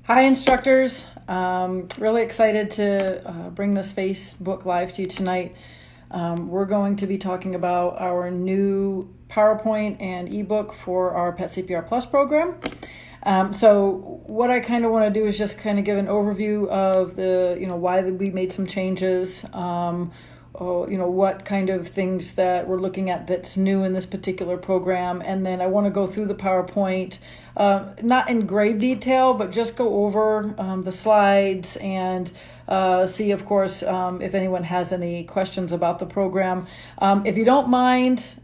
Hi, instructors. Really excited to bring this Facebook Live to you tonight. We're going to be talking about our new PowerPoint and ebook for our PetCPR Plus program. So what I kind of want to do is just kind of give an overview of why we made some changes, what kind of things that we're looking at that's new in this particular program. And then I want to go through the PowerPoint, not in great detail, but just go over the slides and see, of course, if anyone has any questions about the program. If you don't mind,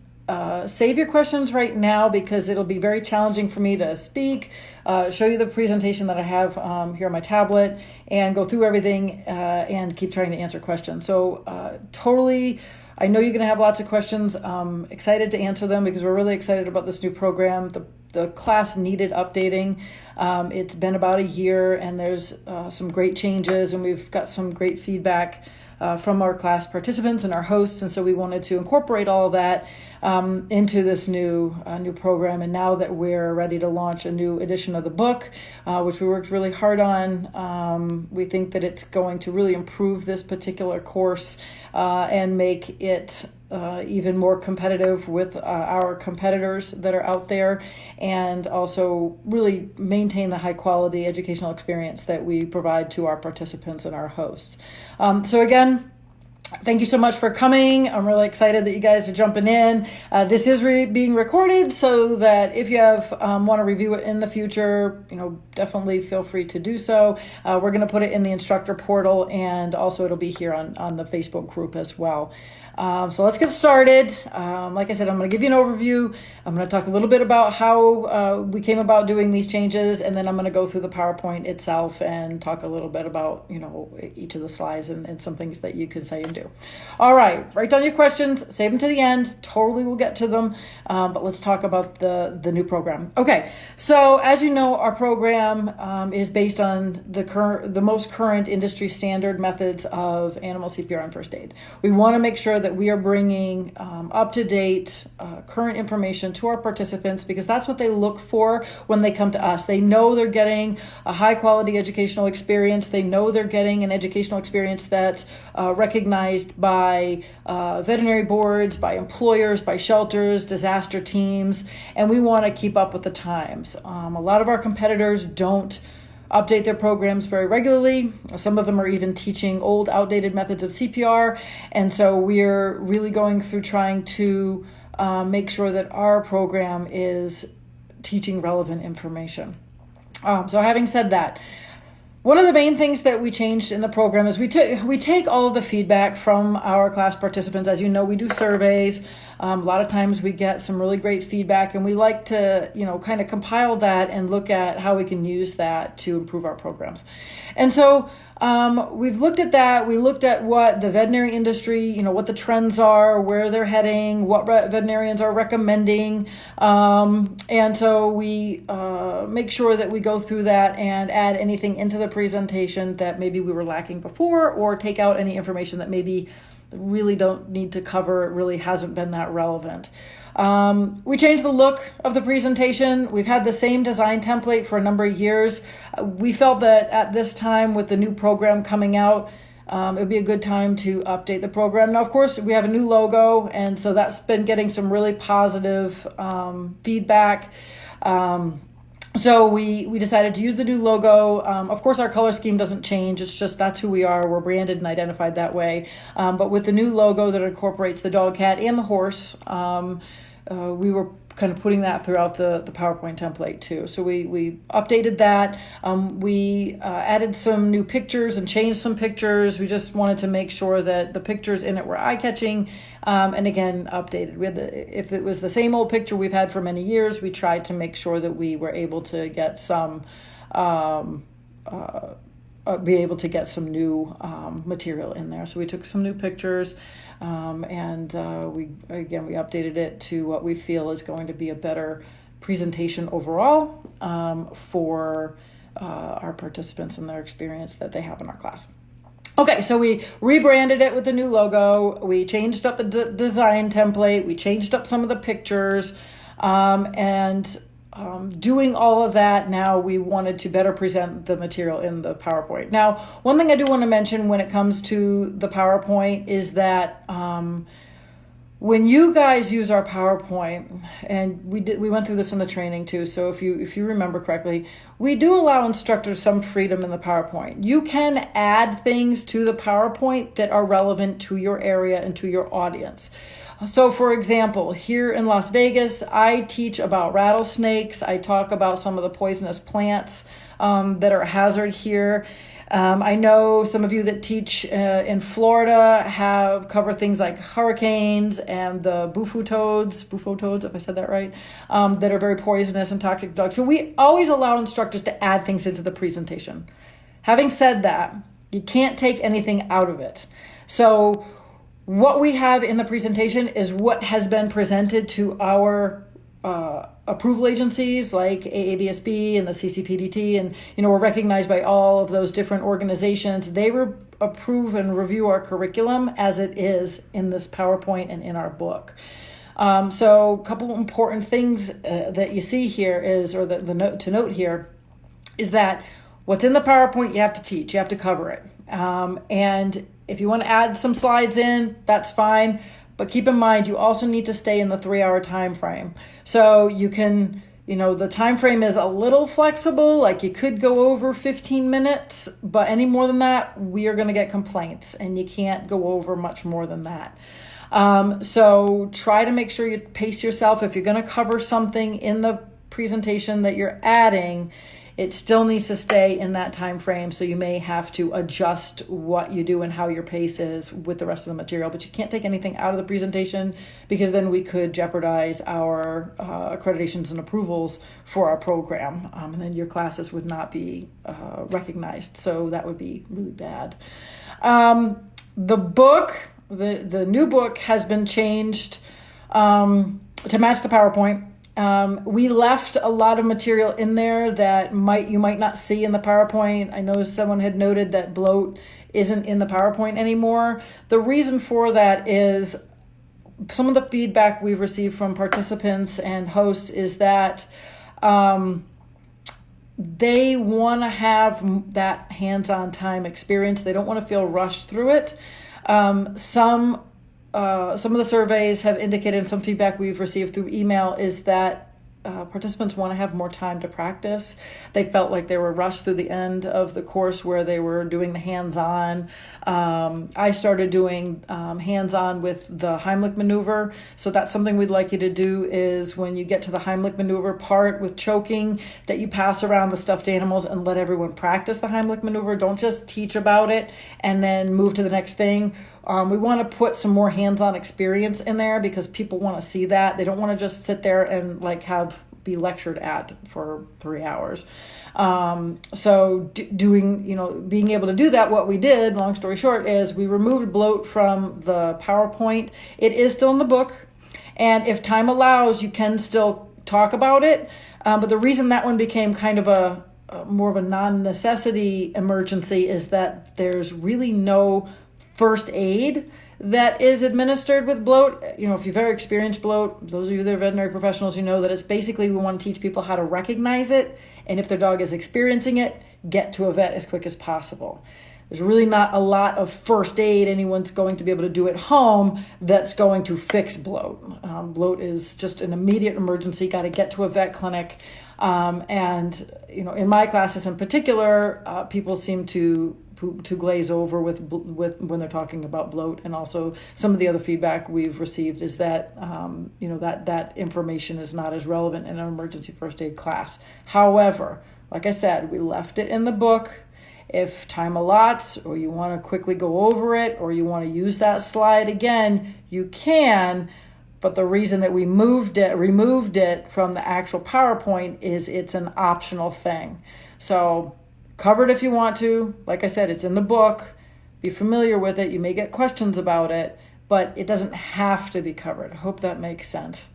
save your questions right now because it'll be very challenging for me to speak, show you the presentation that I have here on my tablet, and go through everything and keep trying to answer questions. So totally, I know you're going to have lots of questions. Excited to answer them because we're really excited about this new program. The class needed updating. It's been about a year and there's some great changes, and we've got some great feedback from our class participants and our hosts, and so we wanted to incorporate all of that into this new program. And now that we're ready to launch a new edition of the book, which we worked really hard on, we think that it's going to really improve this particular course and make it even more competitive with our competitors that are out there, and also really maintain the high quality educational experience that we provide to our participants and our hosts. So again, thank you so much for coming. I'm really excited that you guys are jumping in. This is being recorded so that if you want to review it in the future, definitely feel free to do so. We're going to put it in the instructor portal, and also it'll be here on the Facebook group as well. So let's get started. Like I said, I'm going to give you an overview. I'm going to talk a little bit about how we came about doing these changes, and then I'm going to go through the PowerPoint itself and talk a little bit about, each of the slides and some things that you can say and do. All right, write down your questions, save them to the end. Totally we'll get to them, but let's talk about the new program. Okay, so as you know, our program is based on the most current industry standard methods of animal CPR and first aid. We want to make sure that we are bringing up-to-date current information to our participants, because that's what they look for when they come to us. They know they're getting a high-quality educational experience. They know they're getting an educational experience that's recognized by veterinary boards, by employers, by shelters, disaster teams, and we want to keep up with the times. A lot of our competitors don't update their programs very regularly. Some of them are even teaching old, outdated methods of CPR. And so we're really going through trying to make sure that our program is teaching relevant information. So having said that, one of the main things that we changed in the program is we take all of the feedback from our class participants. As you know, we do surveys. A lot of times we get some really great feedback, and we like to, kind of compile that and look at how we can use that to improve our programs. And so we've looked at that. We looked at what the veterinary industry, what the trends are, where they're heading, what veterinarians are recommending. And so we make sure that we go through that and add anything into the presentation that maybe we were lacking before, or take out any information that maybe really don't need to cover. It really hasn't been that relevant. We changed the look of the presentation. We've had the same design template for a number of years. We felt that at this time, with the new program coming out, it would be a good time to update the program. Now, of course, we have a new logo, and so that's been getting some really positive feedback. So we decided to use the new logo. Of course, our color scheme doesn't change. It's just that's who we are. We're branded and identified that way. But with the new logo that incorporates the dog, cat, and the horse, we were kind of putting that throughout the PowerPoint template too. So we updated that. We added some new pictures and changed some pictures. We just wanted to make sure that the pictures in it were eye-catching, and again, updated. If it was the same old picture we've had for many years, we tried to make sure that we were able to get some new material in there. So we took some new pictures, and we updated it to what we feel is going to be a better presentation overall for our participants and their experience that they have in our class. Okay, so we rebranded it with the new logo. We changed up the design template. We changed up some of the pictures, and doing all of that, now we wanted to better present the material in the PowerPoint. Now, one thing I do want to mention when it comes to the PowerPoint is that when you guys use our PowerPoint, and we went through this in the training too, so if you remember correctly, we do allow instructors some freedom in the PowerPoint. You can add things to the PowerPoint that are relevant to your area and to your audience. So for example, here in Las Vegas, I teach about rattlesnakes. I talk about some of the poisonous plants that are a hazard here. I know some of you that teach in Florida cover things like hurricanes and the bufo toads, if I said that right, that are very poisonous and toxic to dogs. So we always allow instructors to add things into the presentation. Having said that, you can't take anything out of it. So what we have in the presentation is what has been presented to our approval agencies like AABSB and the CCPDT, and we're recognized by all of those different organizations. They approve and review our curriculum as it is in this PowerPoint and in our book. So a couple important things that you see here is, or the note to note here, is that what's in the PowerPoint you have to teach, you have to cover it. And if you want to add some slides in, that's fine. But keep in mind, you also need to stay in the 3-hour time frame. So you can, the time frame is a little flexible, like you could go over 15 minutes, but any more than that, we are going to get complaints, and you can't go over much more than that. So try to make sure you pace yourself. If you're going to cover something in the presentation that you're adding, it still needs to stay in that time frame, so you may have to adjust what you do and how your pace is with the rest of the material. But you can't take anything out of the presentation, because then we could jeopardize our accreditations and approvals for our program, and then your classes would not be recognized. So that would be really bad. The book, the new book, has been changed to match the PowerPoint. We left a lot of material in there that you might not see in the PowerPoint. I know someone had noted that bloat isn't in the PowerPoint anymore. The reason for that is some of the feedback we've received from participants and hosts is that they want to have that hands-on time experience. They don't want to feel rushed through it. Some of the surveys have indicated, and some feedback we've received through email, is that participants want to have more time to practice. They felt like they were rushed through the end of the course where they were doing the hands-on. I started doing hands-on with the Heimlich maneuver. So that's something we'd like you to do, is when you get to the Heimlich maneuver part with choking, that you pass around the stuffed animals and let everyone practice the Heimlich maneuver. Don't just teach about it and then move to the next thing. We want to put some more hands-on experience in there, because people want to see that. They don't want to just sit there and be lectured at for 3 hours. So being able to do that, what we did, long story short, is we removed bloat from the PowerPoint. It is still in the book, and if time allows, you can still talk about it. But the reason that one became kind of more of a non-necessity emergency is that there's really no first aid that is administered with bloat. If you've ever experienced bloat, those of you that are veterinary professionals, you know that it's basically, we want to teach people how to recognize it, and if their dog is experiencing it, get to a vet as quick as possible. There's really not a lot of first aid anyone's going to be able to do at home that's going to fix bloat. Bloat is just an immediate emergency, got to get to a vet clinic. And in my classes in particular, people seem to glaze over with when they're talking about bloat, and also some of the other feedback we've received is that that information is not as relevant in an emergency first aid class. However, like I said, we left it in the book. If time allots, or you want to quickly go over it, or you want to use that slide again, you can. But the reason that we removed it from the actual PowerPoint is it's an optional thing. So cover it if you want to. Like I said, it's in the book. Be familiar with it. You may get questions about it, but it doesn't have to be covered. I hope that makes sense.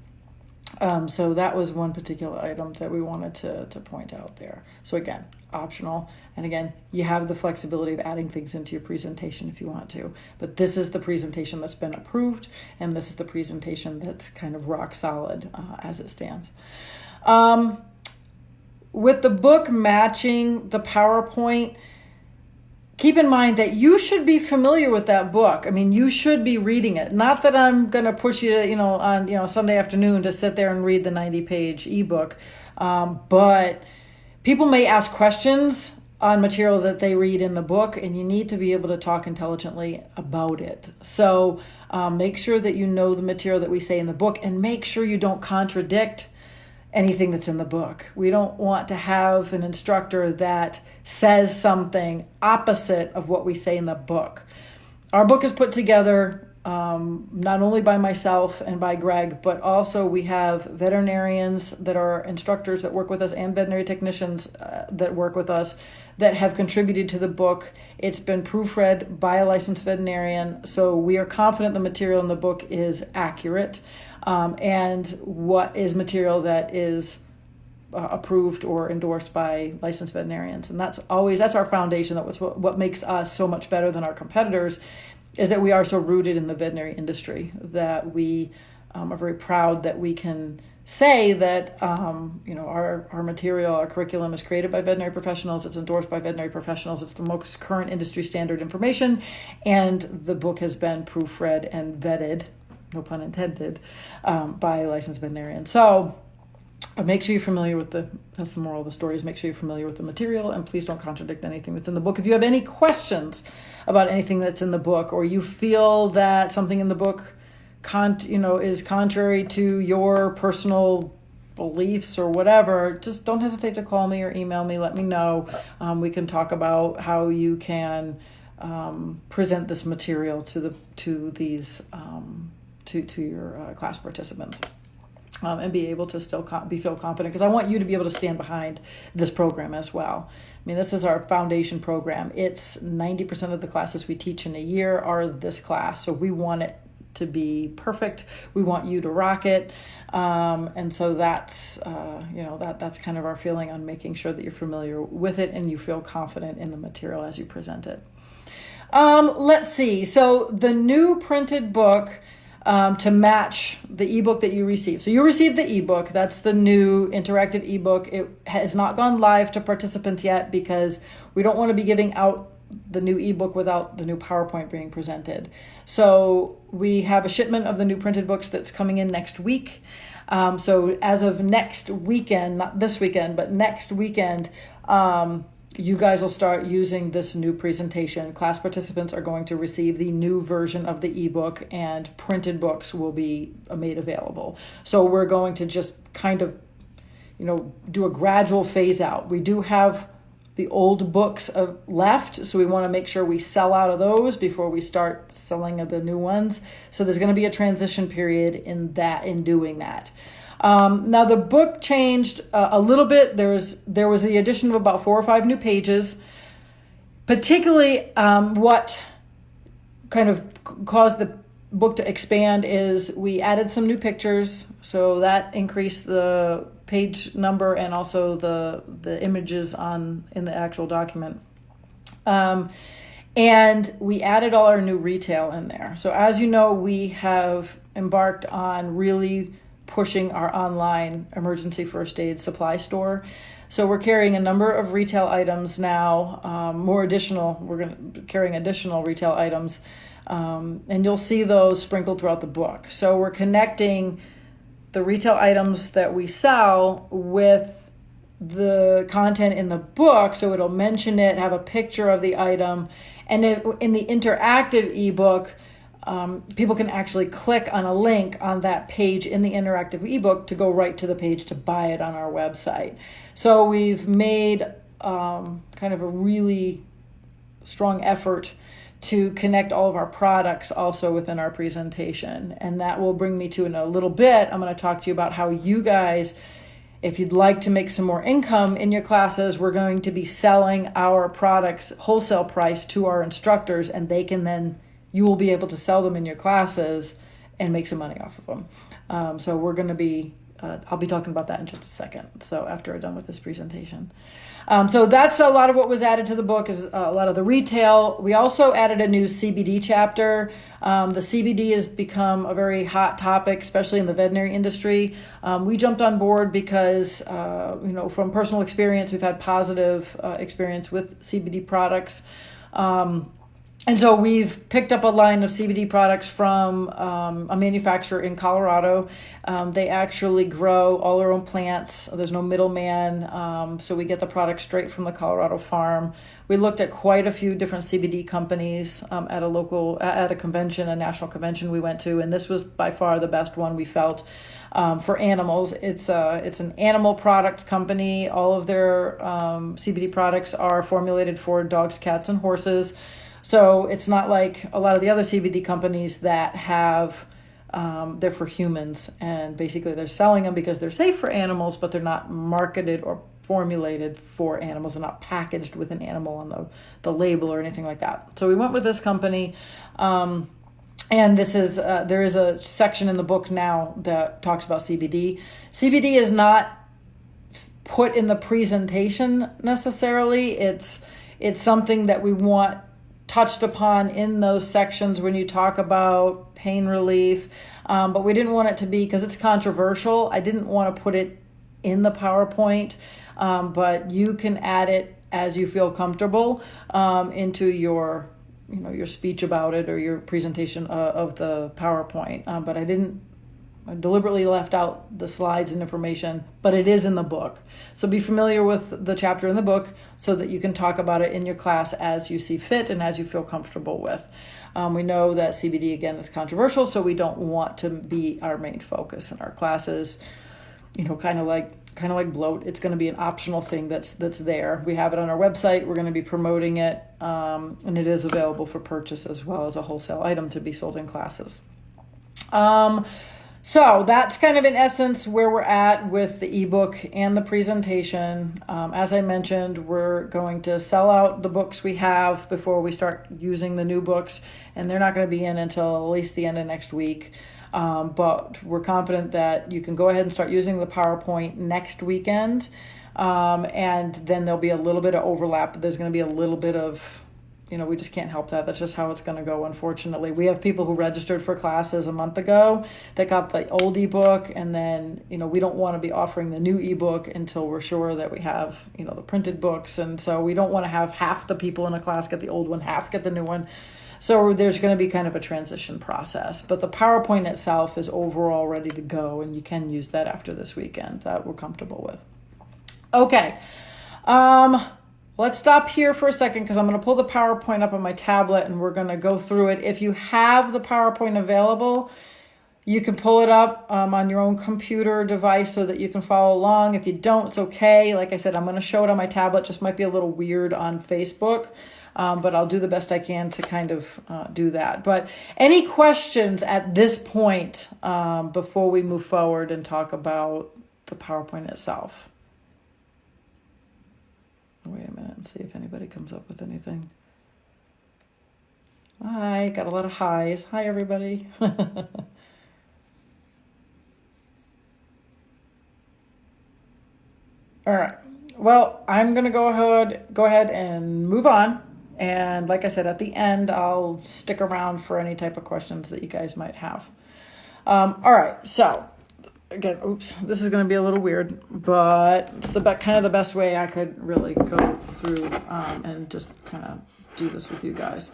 So that was one particular item that we wanted to point out there. So again, optional. And again, you have the flexibility of adding things into your presentation if you want to. But this is the presentation that's been approved, and this is the presentation that's kind of rock solid as it stands. With the book matching the PowerPoint, keep in mind that you should be familiar with that book. I mean, you should be reading it. Not that I'm going to push you to, on, Sunday afternoon to sit there and read the 90-page ebook. But people may ask questions on material that they read in the book, and you need to be able to talk intelligently about it. So make sure that you know the material that we say in the book, and make sure you don't contradict anything that's in the book. We don't want to have an instructor that says something opposite of what we say in the book. Our book is put together not only by myself and by Greg, but also we have veterinarians that are instructors that work with us and veterinary technicians that work with us that have contributed to the book. It's been proofread by a licensed veterinarian, so we are confident the material in the book is accurate. And what is material that is approved or endorsed by licensed veterinarians. And that's our foundation. That was what makes us so much better than our competitors, is that we are so rooted in the veterinary industry, that we are very proud that we can say that our material, our curriculum is created by veterinary professionals, it's endorsed by veterinary professionals, it's the most current industry standard information, and the book has been proofread and vetted, no pun intended, by a licensed veterinarian. So make sure you're familiar with that's the moral of the story, is make sure you're familiar with the material, and please don't contradict anything that's in the book. If you have any questions about anything that's in the book, or you feel that something in the book is contrary to your personal beliefs or whatever, just don't hesitate to call me or email me, let me know. We can talk about how you can present this material to your class participants, and be able to still feel confident, because I want you to be able to stand behind this program as well. I mean, this is our foundation program. It's 90% of the classes we teach in a year are this class, so we want it to be perfect. We want you to rock it, and so that's that's kind of our feeling on making sure that you're familiar with it and you feel confident in the material as you present it. Let's see. So the new printed book, to match the ebook that you receive. So you received the ebook. That's the new interactive ebook. It has not gone live to participants yet, because we don't want to be giving out the new ebook without the new PowerPoint being presented. So we have a shipment of the new printed books that's coming in next week. So as of next weekend, not this weekend, but next weekend, you guys will start using this new presentation. Class participants are going to receive the new version of the ebook, and printed books will be made available. So we're going to just kind of, do a gradual phase out. We do have the old books left, so we want to make sure we sell out of those before we start selling of the new ones. So there's going to be a transition period in doing that. Now the book changed a little bit. There was the addition of about 4 or 5 new pages. Particularly, what kind of caused the book to expand is we added some new pictures, so that increased the page number and also the images in the actual document. And we added all our new retail in there. So as you know, we have embarked on really pushing our online emergency first aid supply store. So we're carrying a number of retail items now, we're carrying additional retail items, and you'll see those sprinkled throughout the book. So we're connecting the retail items that we sell with the content in the book, so it'll mention it, have a picture of the item, and in the interactive ebook, people can actually click on a link on that page in the interactive ebook to go right to the page to buy it on our website. So we've made kind of a really strong effort to connect all of our products also within our presentation. And that will bring me to, in a little bit, I'm going to talk to you about how you guys, if you'd like to make some more income in your classes, we're going to be selling our products wholesale price to our instructors, and you will be able to sell them in your classes and make some money off of them. So we're going to be I'll be talking about that in just a second. So after I'm done with this presentation. So that's a lot of what was added to the book, is a lot of the retail. We also added a new CBD chapter. The CBD has become a very hot topic, especially in the veterinary industry. We jumped on board because, from personal experience, we've had positive experience with CBD products. And so we've picked up a line of CBD products from a manufacturer in Colorado. They actually grow all their own plants. There's no middleman. So we get the product straight from the Colorado farm. We looked at quite a few different CBD companies at a convention, a national convention we went to, and this was by far the best one we felt. For animals, it's an animal product company. All of their CBD products are formulated for dogs, cats, and horses. So it's not like a lot of the other CBD companies that have, they're for humans, and basically they're selling them because they're safe for animals, but they're not marketed or formulated for animals. They're not packaged with an animal on the label or anything like that. So we went with this company, and this is there is a section in the book now that talks about CBD. CBD is not put in the presentation necessarily. It's something that we want touched upon in those sections when you talk about pain relief, but we didn't want it to be, because it's controversial, I didn't want to put it in the PowerPoint, but you can add it as you feel comfortable into your speech about it or your presentation of the PowerPoint, but I deliberately left out the slides and information, but it is in the book. So be familiar with the chapter in the book so that you can talk about it in your class as you see fit and as you feel comfortable with. We know that CBD, again, is controversial, so we don't want to be our main focus in our classes. Kind of like bloat. It's going to be an optional thing that's there. We have it on our website. We're going to be promoting it, and it is available for purchase as well as a wholesale item to be sold in classes. So that's kind of in essence where we're at with the ebook and the presentation. As I mentioned, we're going to sell out the books we have before we start using the new books, and they're not going to be in until at least the end of next week. But we're confident that you can go ahead and start using the PowerPoint next weekend, and then there'll be a little bit of overlap. There's going to be a little bit of, we just can't help that. That's just how it's going to go, unfortunately. We have people who registered for classes a month ago that got the old ebook, and then, we don't want to be offering the new ebook until we're sure that we have, the printed books. And so we don't want to have half the people in a class get the old one, half get the new one. So there's going to be kind of a transition process. But the PowerPoint itself is overall ready to go, and you can use that after this weekend. That we're comfortable with. Okay. Let's stop here for a second because I'm going to pull the PowerPoint up on my tablet and we're going to go through it. If you have the PowerPoint available, you can pull it up on your own computer device so that you can follow along. If you don't, it's okay. Like I said, I'm going to show it on my tablet. Just might be a little weird on Facebook, but I'll do the best I can to kind of do that. But any questions at this point before we move forward and talk about the PowerPoint itself? Wait a minute and see if anybody comes up with anything. Hi, got a lot of highs. Hi, everybody. All right. Well, I'm going to go ahead and move on. And like I said, at the end, I'll stick around for any type of questions that you guys might have. All right. So again, this is going to be a little weird, but it's kind of the best way I could really go through and just kind of do this with you guys.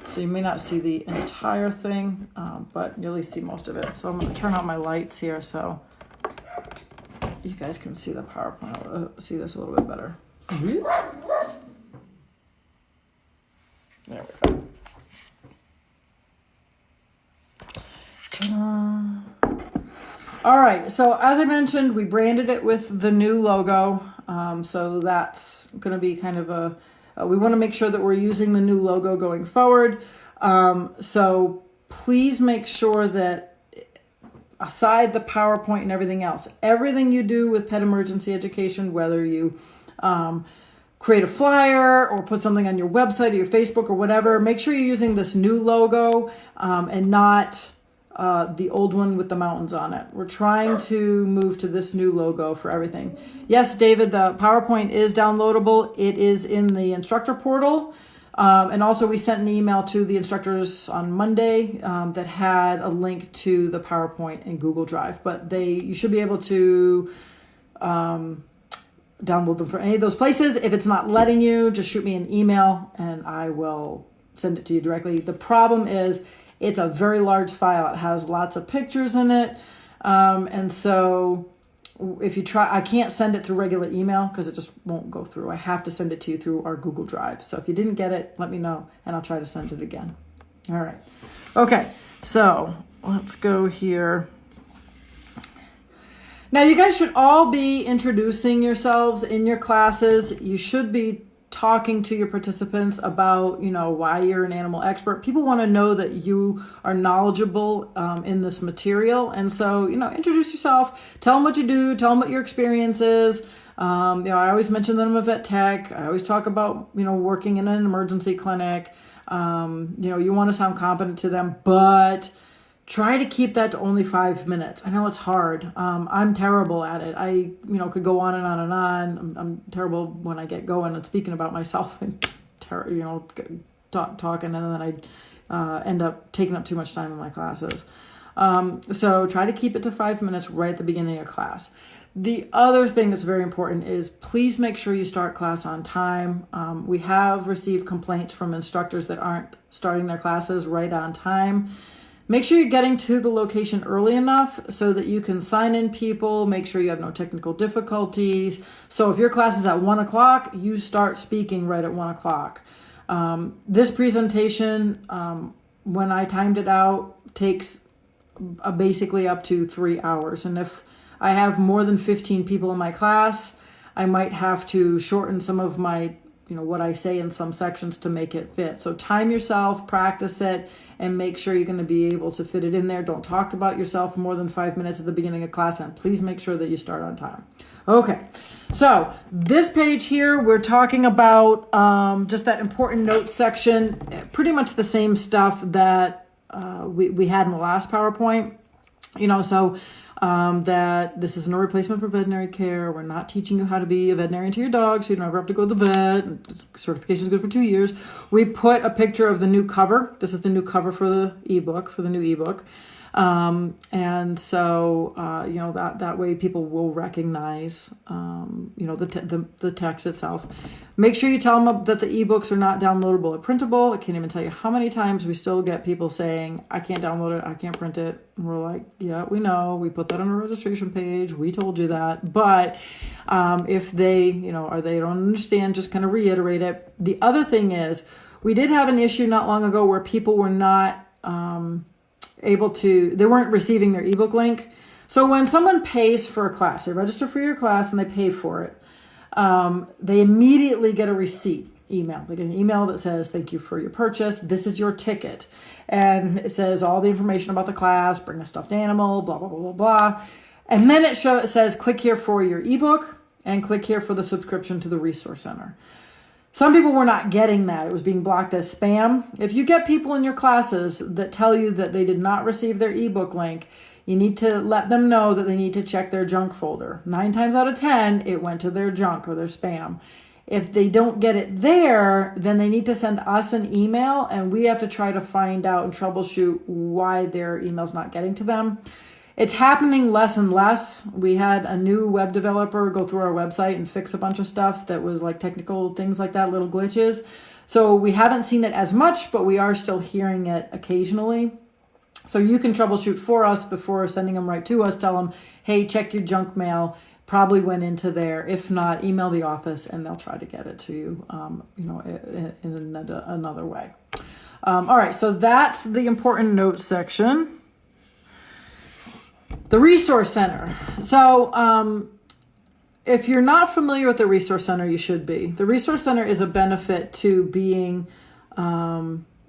So you may not see the entire thing, but you'll at least see most of it. So I'm going to turn on my lights here so you guys can see the PowerPoint. See this a little bit better. There we go. Ta-da. All right, so as I mentioned, we branded it with the new logo. So that's going to be kind of we want to make sure that we're using the new logo going forward. So please make sure that aside the PowerPoint and everything else, everything you do with pet emergency education, whether you create a flyer or put something on your website or your Facebook or whatever, make sure you're using this new logo and not the old one with the mountains on it. We're trying to move to this new logo for everything. Yes, David, the PowerPoint is downloadable. It is in the instructor portal. And also we sent an email to the instructors on Monday that had a link to the PowerPoint in Google Drive. But you should be able to download them from any of those places. If it's not letting you, just shoot me an email and I will send it to you directly. The problem is it's a very large file. It has lots of pictures in it. And so if you try, I can't send it through regular email because it just won't go through. I have to send it to you through our Google Drive. So if you didn't get it, let me know and I'll try to send it again. All right. Okay. So let's go here. Now you guys should all be introducing yourselves in your classes. You should be talking to your participants about, why you're an animal expert. People want to know that you are knowledgeable in this material. And so, introduce yourself, tell them what you do, tell them what your experience is. I always mention that I'm a vet tech. I always talk about, working in an emergency clinic. You want to sound competent to them, but try to keep that to only 5 minutes. I know it's hard. I'm terrible at it. I, could go on and on and on. I'm terrible when I get going and speaking about myself and, talking, and then I end up taking up too much time in my classes. So try to keep it to 5 minutes right at the beginning of class. The other thing that's very important is please make sure you start class on time. We have received complaints from instructors that aren't starting their classes right on time. Make sure you're getting to the location early enough so that you can sign in people, make sure you have no technical difficulties. So if your class is at 1 o'clock, you start speaking right at 1 o'clock. This presentation, when I timed it out, takes basically up to 3 hours. And if I have more than 15 people in my class, I might have to shorten some of my what I say in some sections to make it fit. So time yourself, practice it, and make sure you're going to be able to fit it in there. Don't talk about yourself more than 5 minutes at the beginning of class, and please make sure that you start on time. Okay, so this page here, we're talking about just that important notes section, pretty much the same stuff that we had in the last PowerPoint. That this is no replacement for veterinary care. We're not teaching you how to be a veterinarian to your dog, so you don't ever have to go to the vet. Certification is good for 2 years. We put a picture of the new cover. This is the new cover for the ebook, for the new ebook. And so, that way people will recognize, the text itself. Make sure you tell them that the ebooks are not downloadable or printable. I can't even tell you how many times we still get people saying, I can't download it, I can't print it. And we're like, yeah, we know, we put that on our registration page, we told you that. But if they, or they don't understand, just kind of reiterate it. The other thing is, we did have an issue not long ago where people were not they weren't receiving their ebook link. So when someone pays for a class, they register for your class and they pay for it, they immediately get a receipt email. They get an email that says, thank you for your purchase. This is your ticket. And it says all the information about the class, bring a stuffed animal, blah, blah, blah, blah, blah. And then it says, click here for your ebook and click here for the subscription to the Resource Center. Some people were not getting that. It was being blocked as spam. If you get people in your classes that tell you that they did not receive their ebook link, you need to let them know that they need to check their junk folder. 9 times out of 10, it went to their junk or their spam. If they don't get it there, then they need to send us an email and we have to try to find out and troubleshoot why their email's not getting to them. It's happening less and less. We had a new web developer go through our website and fix a bunch of stuff that was like technical things like that, little glitches. So we haven't seen it as much, but we are still hearing it occasionally. So you can troubleshoot for us before sending them right to us. Tell them, hey, check your junk mail. Probably went into there. If not, email the office and they'll try to get it to you, in another way. All right, so that's the important notes section. The Resource Center. So if you're not familiar with the Resource Center, you should be. The Resource Center is a benefit to being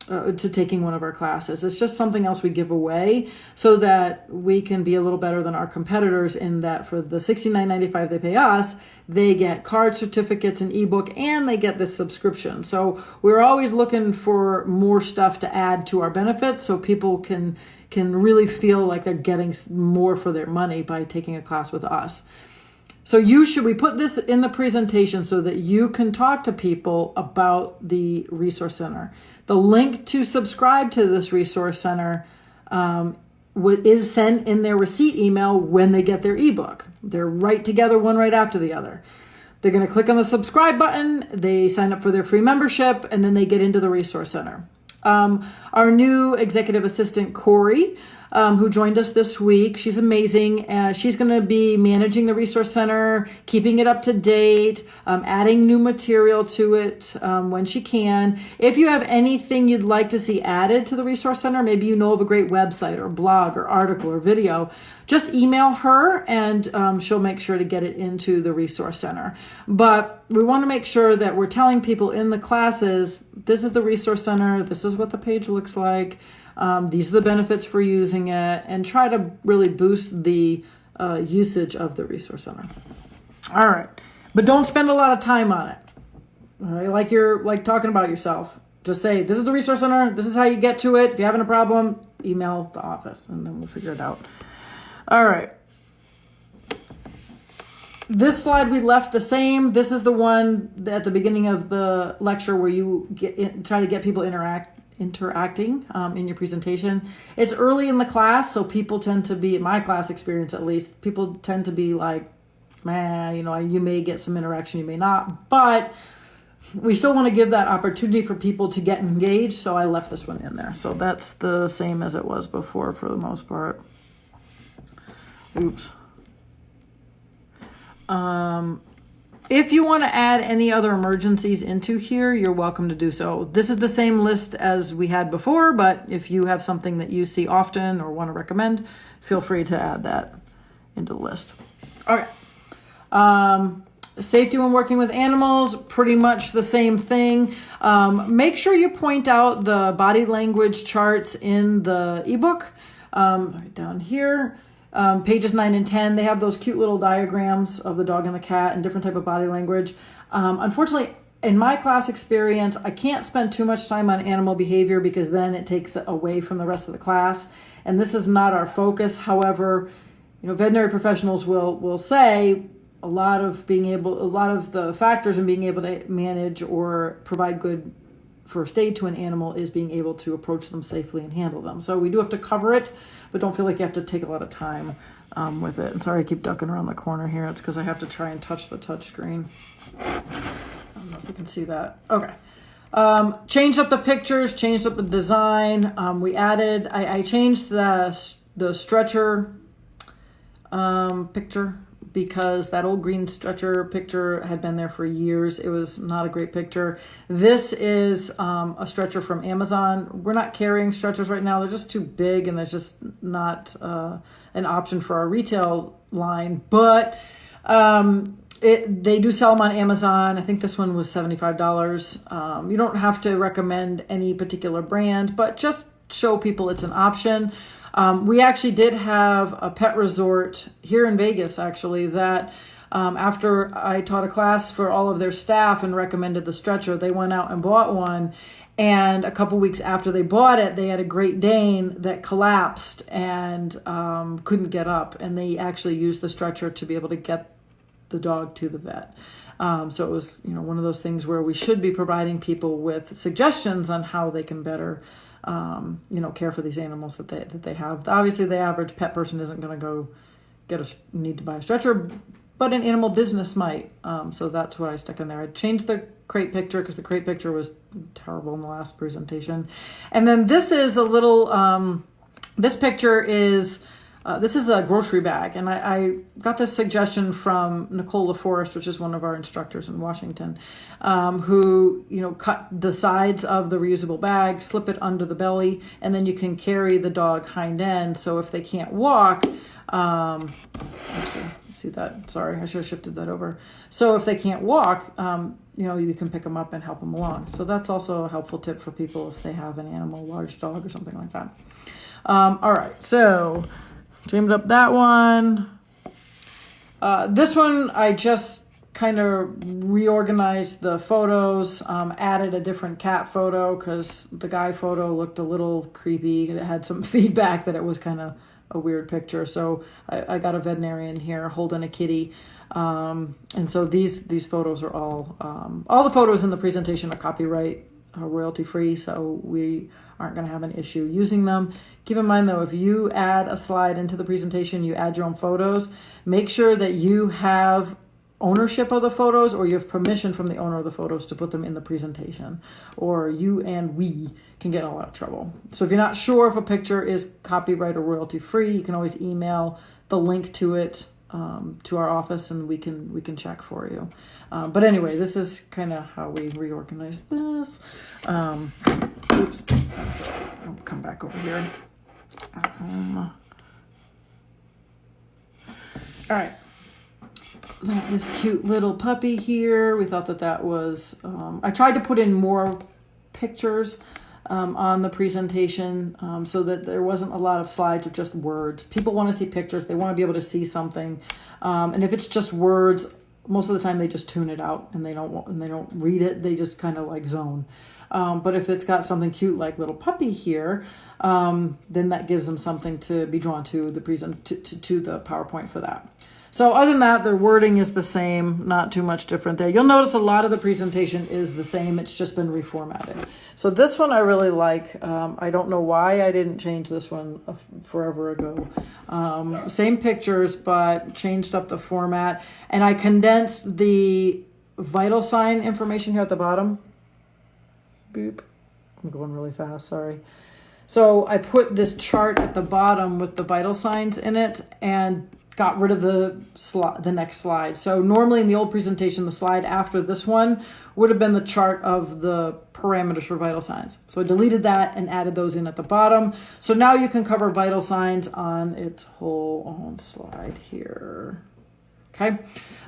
to taking one of our classes. It's just something else we give away so that we can be a little better than our competitors in that for the $69.95 they pay us, they get card certificates and ebook, and they get this subscription. So we're always looking for more stuff to add to our benefits so people can really feel like they're getting more for their money by taking a class with us. So we put this in the presentation so that you can talk to people about the Resource Center. The link to subscribe to this Resource Center is sent in their receipt email when they get their ebook. They're right together, one right after the other. They're going to click on the subscribe button, they sign up for their free membership, and then they get into the Resource Center. Our new executive assistant, Corey, who joined us this week. She's amazing. She's going to be managing the Resource Center, keeping it up to date, adding new material to it when she can. If you have anything you'd like to see added to the Resource Center, maybe you know of a great website or blog or article or video, just email her and she'll make sure to get it into the Resource Center. But we want to make sure that we're telling people in the classes, this is the Resource Center, this is what the page looks like. These are the benefits for using it, and try to really boost the usage of the Resource Center. All right. But don't spend a lot of time on it. All right? Like you're talking about yourself. Just say, this is the Resource Center. This is how you get to it. If you're having a problem, email the office, and then we'll figure it out. All right. This slide we left the same. This is the one at the beginning of the lecture where you try to get people interacting in your presentation. It's early in the class, so people tend to be, in my class experience at least, people tend to be like, man, you may get some interaction, you may not, but we still want to give that opportunity for people to get engaged, so I left this one in there. So that's the same as it was before for the most part. Oops. If you want to add any other emergencies into here, you're welcome to do so. This is the same list as we had before, but if you have something that you see often or want to recommend, feel free to add that into the list. All right. Safety when working with animals, pretty much the same thing. Make sure you point out the body language charts in the ebook right down here. Pages 9 and 10, they have those cute little diagrams of the dog and the cat and different type of body language. Unfortunately, in my class experience, I can't spend too much time on animal behavior because then it takes away from the rest of the class. And this is not our focus. However, veterinary professionals will say a lot of the factors in being able to manage or provide good first aid to an animal is being able to approach them safely and handle them. So we do have to cover it, but don't feel like you have to take a lot of time with it. And sorry, I keep ducking around the corner here. It's because I have to try and touch the touch screen. I don't know if you can see that. Okay. Changed up the pictures, changed up the design. I changed the stretcher picture because that old green stretcher picture had been there for years. It was not a great picture. This is a stretcher from Amazon. We're not carrying stretchers right now. They're just too big and there's just not an option for our retail line. But they do sell them on Amazon. I think this one was $75. You don't have to recommend any particular brand, but just show people it's an option. We actually did have a pet resort here in Vegas, actually, that after I taught a class for all of their staff and recommended the stretcher, they went out and bought one. And a couple weeks after they bought it, they had a Great Dane that collapsed and couldn't get up. And they actually used the stretcher to be able to get the dog to the vet. So it was, one of those things where we should be providing people with suggestions on how they can better care for these animals that they have. Obviously, the average pet person isn't going to go need to buy a stretcher, but an animal business might. So that's what I stuck in there. I changed the crate picture because the crate picture was terrible in the last presentation. And then this is a little, this picture is, this is a grocery bag. And I got this suggestion from Nicole LaForest, which is one of our instructors in Washington, who, cut the sides of the reusable bag, slip it under the belly, and then you can carry the dog hind end. So if they can't walk, actually, see that? Sorry, I should have shifted that over. So if they can't walk, you can pick them up and help them along. So that's also a helpful tip for people if they have an animal, large dog or something like that. All right, so dreamed up that one. This one, I just kind of reorganized the photos, added a different cat photo because the guy photo looked a little creepy. It had some feedback that it was kind of a weird picture. So I got a veterinarian here holding a kitty. And so these photos are all the photos in the presentation are copyright royalty free. So we aren't going to have an issue using them. Keep in mind though, if you add a slide into the presentation, you add your own photos, make sure that you have ownership of the photos or you have permission from the owner of the photos to put them in the presentation, or you and we can get in a lot of trouble. So if you're not sure if a picture is copyright or royalty free, you can always email the link to it to our office and we can check for you. But anyway, this is kind of how we reorganize this. Oops, so I'll come back over here. All right. This cute little puppy here. We thought that was, I tried to put in more pictures on the presentation so that there wasn't a lot of slides with just words. People want to see pictures. They want to be able to see something. And if it's just words, most of the time they just tune it out and they don't read it. They just kind of like zone. But if it's got something cute like little puppy here, then that gives them something to be drawn to the to the PowerPoint for that. So other than that, the wording is the same, not too much different there. You'll notice a lot of the presentation is the same. It's just been reformatted. So this one I really like. I don't know why I didn't change this one forever ago. Same pictures, but changed up the format. And I condensed the vital sign information here at the bottom. Boop. I'm going really fast, sorry. So I put this chart at the bottom with the vital signs in it and got rid of the next slide. So normally in the old presentation, the slide after this one would have been the chart of the parameters for vital signs. So I deleted that and added those in at the bottom. So now you can cover vital signs on its whole own slide here. Okay.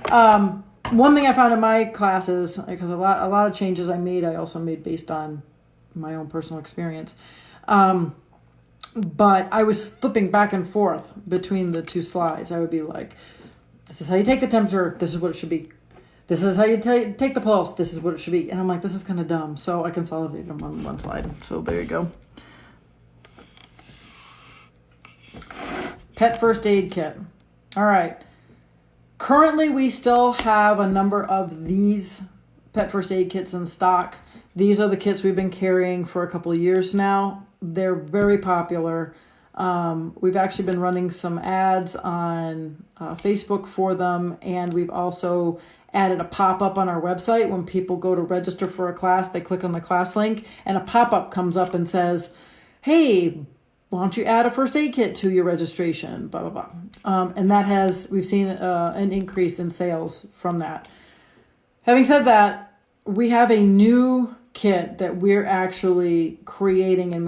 One thing I found in my classes, because a lot of changes I also made based on my own personal experience. But I was flipping back and forth between the two slides. I would be like, this is how you take the temperature. This is what it should be. This is how you take the pulse. This is what it should be. And I'm like, this is kind of dumb. So I consolidated them on one slide. So there you go. Pet first aid kit. All right. Currently, we still have a number of these pet first aid kits in stock. These are the kits we've been carrying for a couple of years now. They're very popular. We've actually been running some ads on Facebook for them, and we've also added a pop-up on our website. When people go to register for a class, they click on the class link, and a pop-up comes up and says, hey, why don't you add a first aid kit to your registration, blah, blah, blah. And we've seen an increase in sales from that. Having said that, we have a new kit that we're actually creating and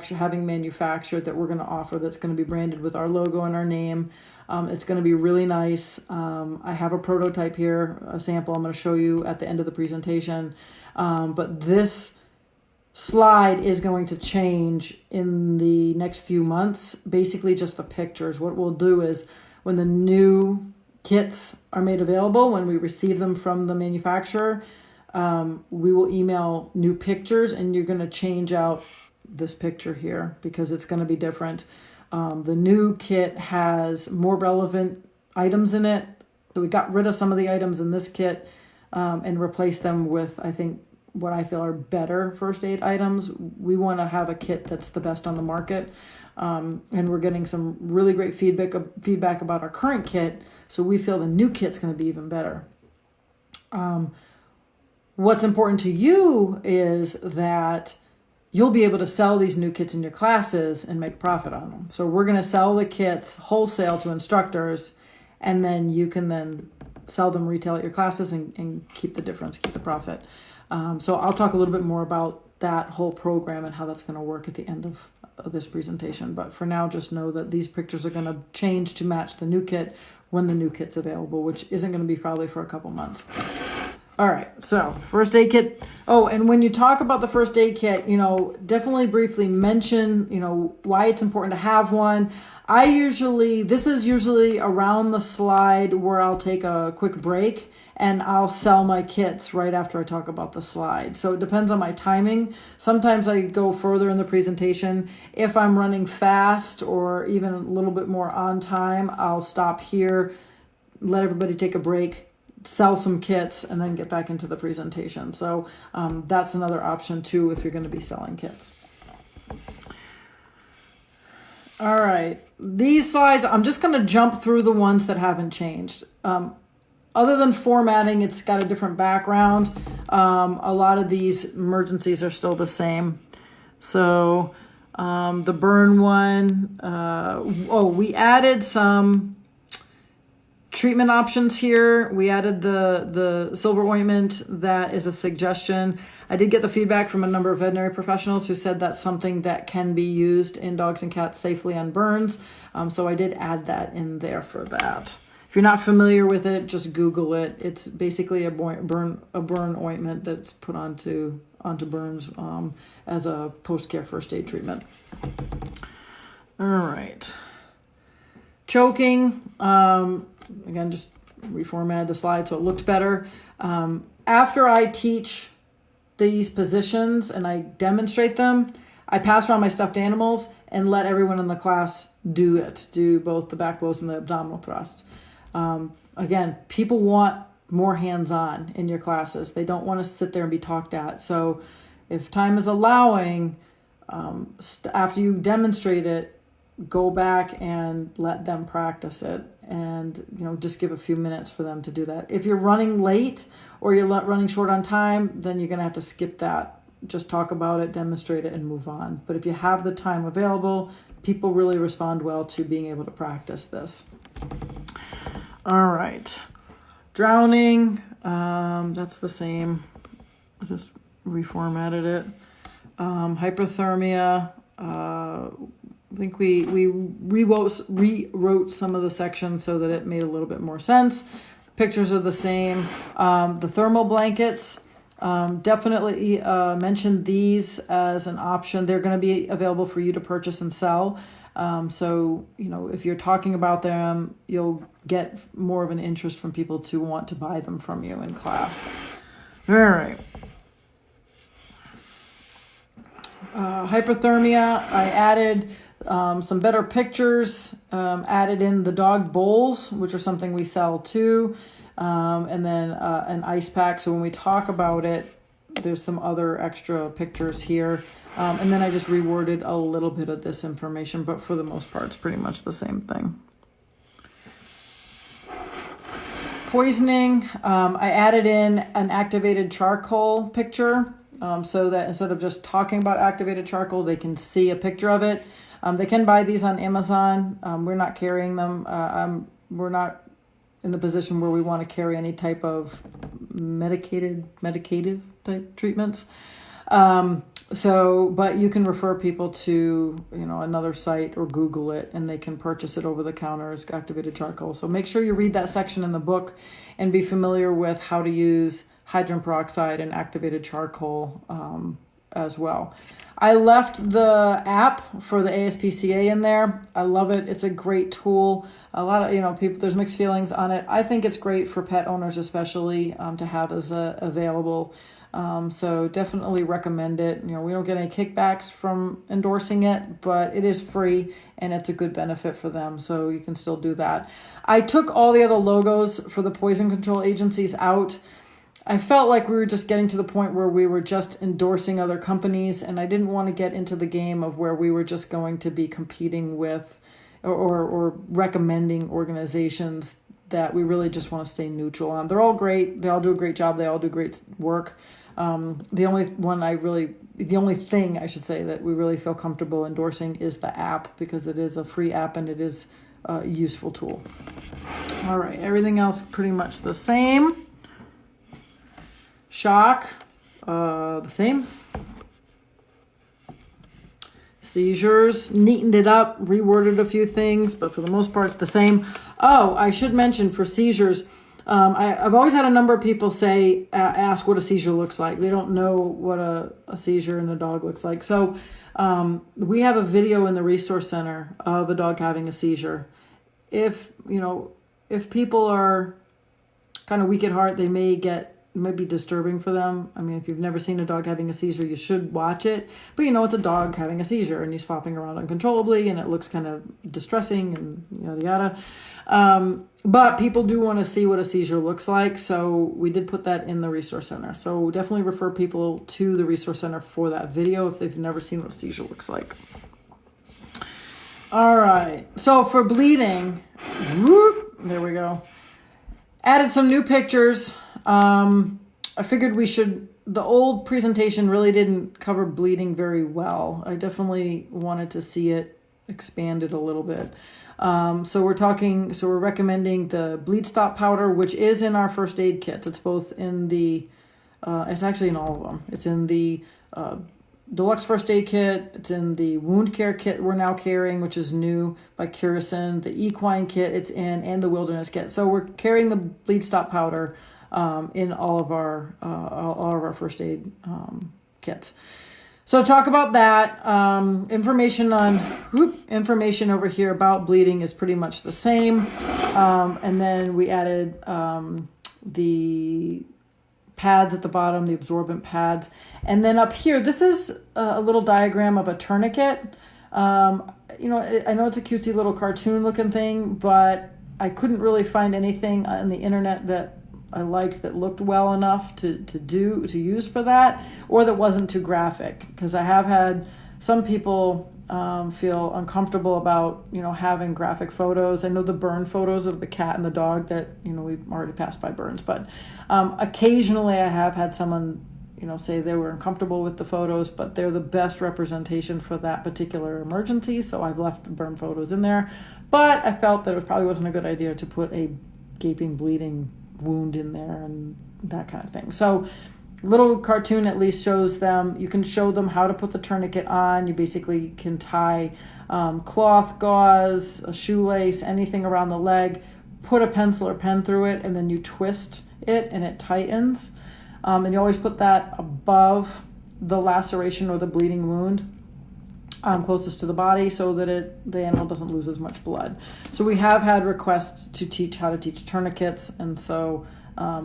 having manufactured that we're going to offer that's going to be branded with our logo and our name. It's going to be really nice. I have a prototype here, a sample I'm going to show you at the end of the presentation. But this slide is going to change in the next few months, basically just the pictures. What we'll do is when the new kits are made available, when we receive them from the manufacturer, we will email new pictures, and you're going to change out this picture here because it's going to be different. The new kit has more relevant items in it. So we got rid of some of the items in this kit and replaced them with, I think, what I feel are better first aid items. We want to have a kit that's the best on the market. And we're getting some really great feedback about our current kit. So we feel the new kit's going to be even better. What's important to you is that you'll be able to sell these new kits in your classes and make profit on them. So we're going to sell the kits wholesale to instructors, and then you can then sell them retail at your classes and keep the difference, keep the profit. So I'll talk a little bit more about that whole program and how that's going to work at the end of this presentation. But for now, just know that these pictures are going to change to match the new kit when the new kit's available, which isn't going to be probably for a couple months. All right, so first aid kit. Oh, and when you talk about the first aid kit, definitely briefly mention, why it's important to have one. This is usually around the slide where I'll take a quick break and I'll sell my kits right after I talk about the slide. So it depends on my timing. Sometimes I go further in the presentation. If I'm running fast or even a little bit more on time, I'll stop here, let everybody take a break, sell some kits, and then get back into the presentation. So that's another option too if you're going to be selling kits. All right, these slides, I'm just going to jump through the ones that haven't changed. Other than formatting, it's got a different background. A lot of these emergencies are still the same. So the burn one, we added some treatment options here. We added the silver ointment. That is a suggestion. I did get the feedback from a number of veterinary professionals who said that's something that can be used in dogs and cats safely on burns. So I did add that in there for that. If you're not familiar with it, just Google it. It's basically a burn ointment that's put onto burns as a post-care first aid treatment. All right. Choking. Again, just reformatted the slide so it looked better. After I teach these positions and I demonstrate them, I pass around my stuffed animals and let everyone in the class do both the back blows and the abdominal thrusts. Again, people want more hands-on in your classes. They don't want to sit there and be talked at. So if time is allowing, after you demonstrate it, go back and let them practice it, and just give a few minutes for them to do that. If you're running late or you're running short on time, then you're going to have to skip that. Just talk about it, demonstrate it, and move on. But if you have the time available, people really respond well to being able to practice this. All right. Drowning, that's the same. I just reformatted it. Hypothermia, I think we rewrote some of the sections so that it made a little bit more sense. Pictures are the same. The thermal blankets, definitely mention these as an option. They're going to be available for you to purchase and sell. So, if you're talking about them, you'll get more of an interest from people to want to buy them from you in class. All right. Hypothermia, I added some better pictures, added in the dog bowls, which are something we sell too, and then an ice pack. So when we talk about it, there's some other extra pictures here. And then I just reworded a little bit of this information, but for the most part, it's pretty much the same thing. Poisoning, I added in an activated charcoal picture, so that instead of just talking about activated charcoal, they can see a picture of it. They can buy these on Amazon. We're not carrying them. We're not in the position where we want to carry any type of medicative type treatments. But you can refer people to, another site or Google it, and they can purchase it over the counter as activated charcoal. So make sure you read that section in the book and be familiar with how to use hydrogen peroxide and activated charcoal as well. I left the app for the ASPCA in there. I love it. It's a great tool. A lot of, people, there's mixed feelings on it. I think it's great for pet owners, especially to have as available. So definitely recommend it. We don't get any kickbacks from endorsing it, but it is free and it's a good benefit for them. So you can still do that. I took all the other logos for the poison control agencies out. I felt like we were just getting to the point where we were just endorsing other companies, and I didn't want to get into the game of where we were just going to be competing with or recommending organizations that we really just want to stay neutral on. They're all great. They all do a great job. They all do great work. The only thing I should say that we really feel comfortable endorsing is the app, because it is a free app and it is a useful tool. All right, everything else pretty much the same. Shock, the same. Seizures, neatened it up, reworded a few things, but for the most part, it's the same. Oh, I should mention for seizures, I've always had a number of people say, ask what a seizure looks like. They don't know what a seizure in a dog looks like. So we have a video in the Resource Center of a dog having a seizure. If people are kind of weak at heart, it might be disturbing for them. I mean, if you've never seen a dog having a seizure, you should watch it. But it's a dog having a seizure and he's flopping around uncontrollably and it looks kind of distressing and yada yada. But people do want to see what a seizure looks like. So we did put that in the Resource Center. So definitely refer people to the Resource Center for that video if they've never seen what a seizure looks like. All right. So for bleeding, there we go. Added some new pictures. I figured the old presentation really didn't cover bleeding very well. I definitely wanted to see it expanded a little bit. So we're recommending the Bleed Stop powder, which is in our first aid kits. It's both in it's actually in all of them. It's in the Deluxe First Aid Kit. It's in the Wound Care Kit we're now carrying, which is new by Curison. The Equine Kit it's in, and the Wilderness Kit. So we're carrying the Bleed Stop powder in all of our first aid kits. So talk about that. Information over here about bleeding is pretty much the same. And then we added the pads at the bottom, the absorbent pads. And then up here, this is a little diagram of a tourniquet. I know it's a cutesy little cartoon looking thing, but I couldn't really find anything on the internet that I liked that looked well enough to use for that, or that wasn't too graphic, because I have had some people feel uncomfortable about having graphic photos. I know the burn photos of the cat and the dog that we've already passed by burns, but occasionally I have had someone say they were uncomfortable with the photos, but they're the best representation for that particular emergency, so I've left the burn photos in there. But I felt that it probably wasn't a good idea to put a gaping, bleeding wound in there and that kind of thing. So little cartoon at least shows them, you can show them how to put the tourniquet on. You basically can tie cloth, gauze, a shoelace, anything around the leg, put a pencil or pen through it, and then you twist it and it tightens. And you always put that above the laceration or the bleeding wound, closest to the body, so that the animal doesn't lose as much blood. So we have had requests to teach how to teach tourniquets, and so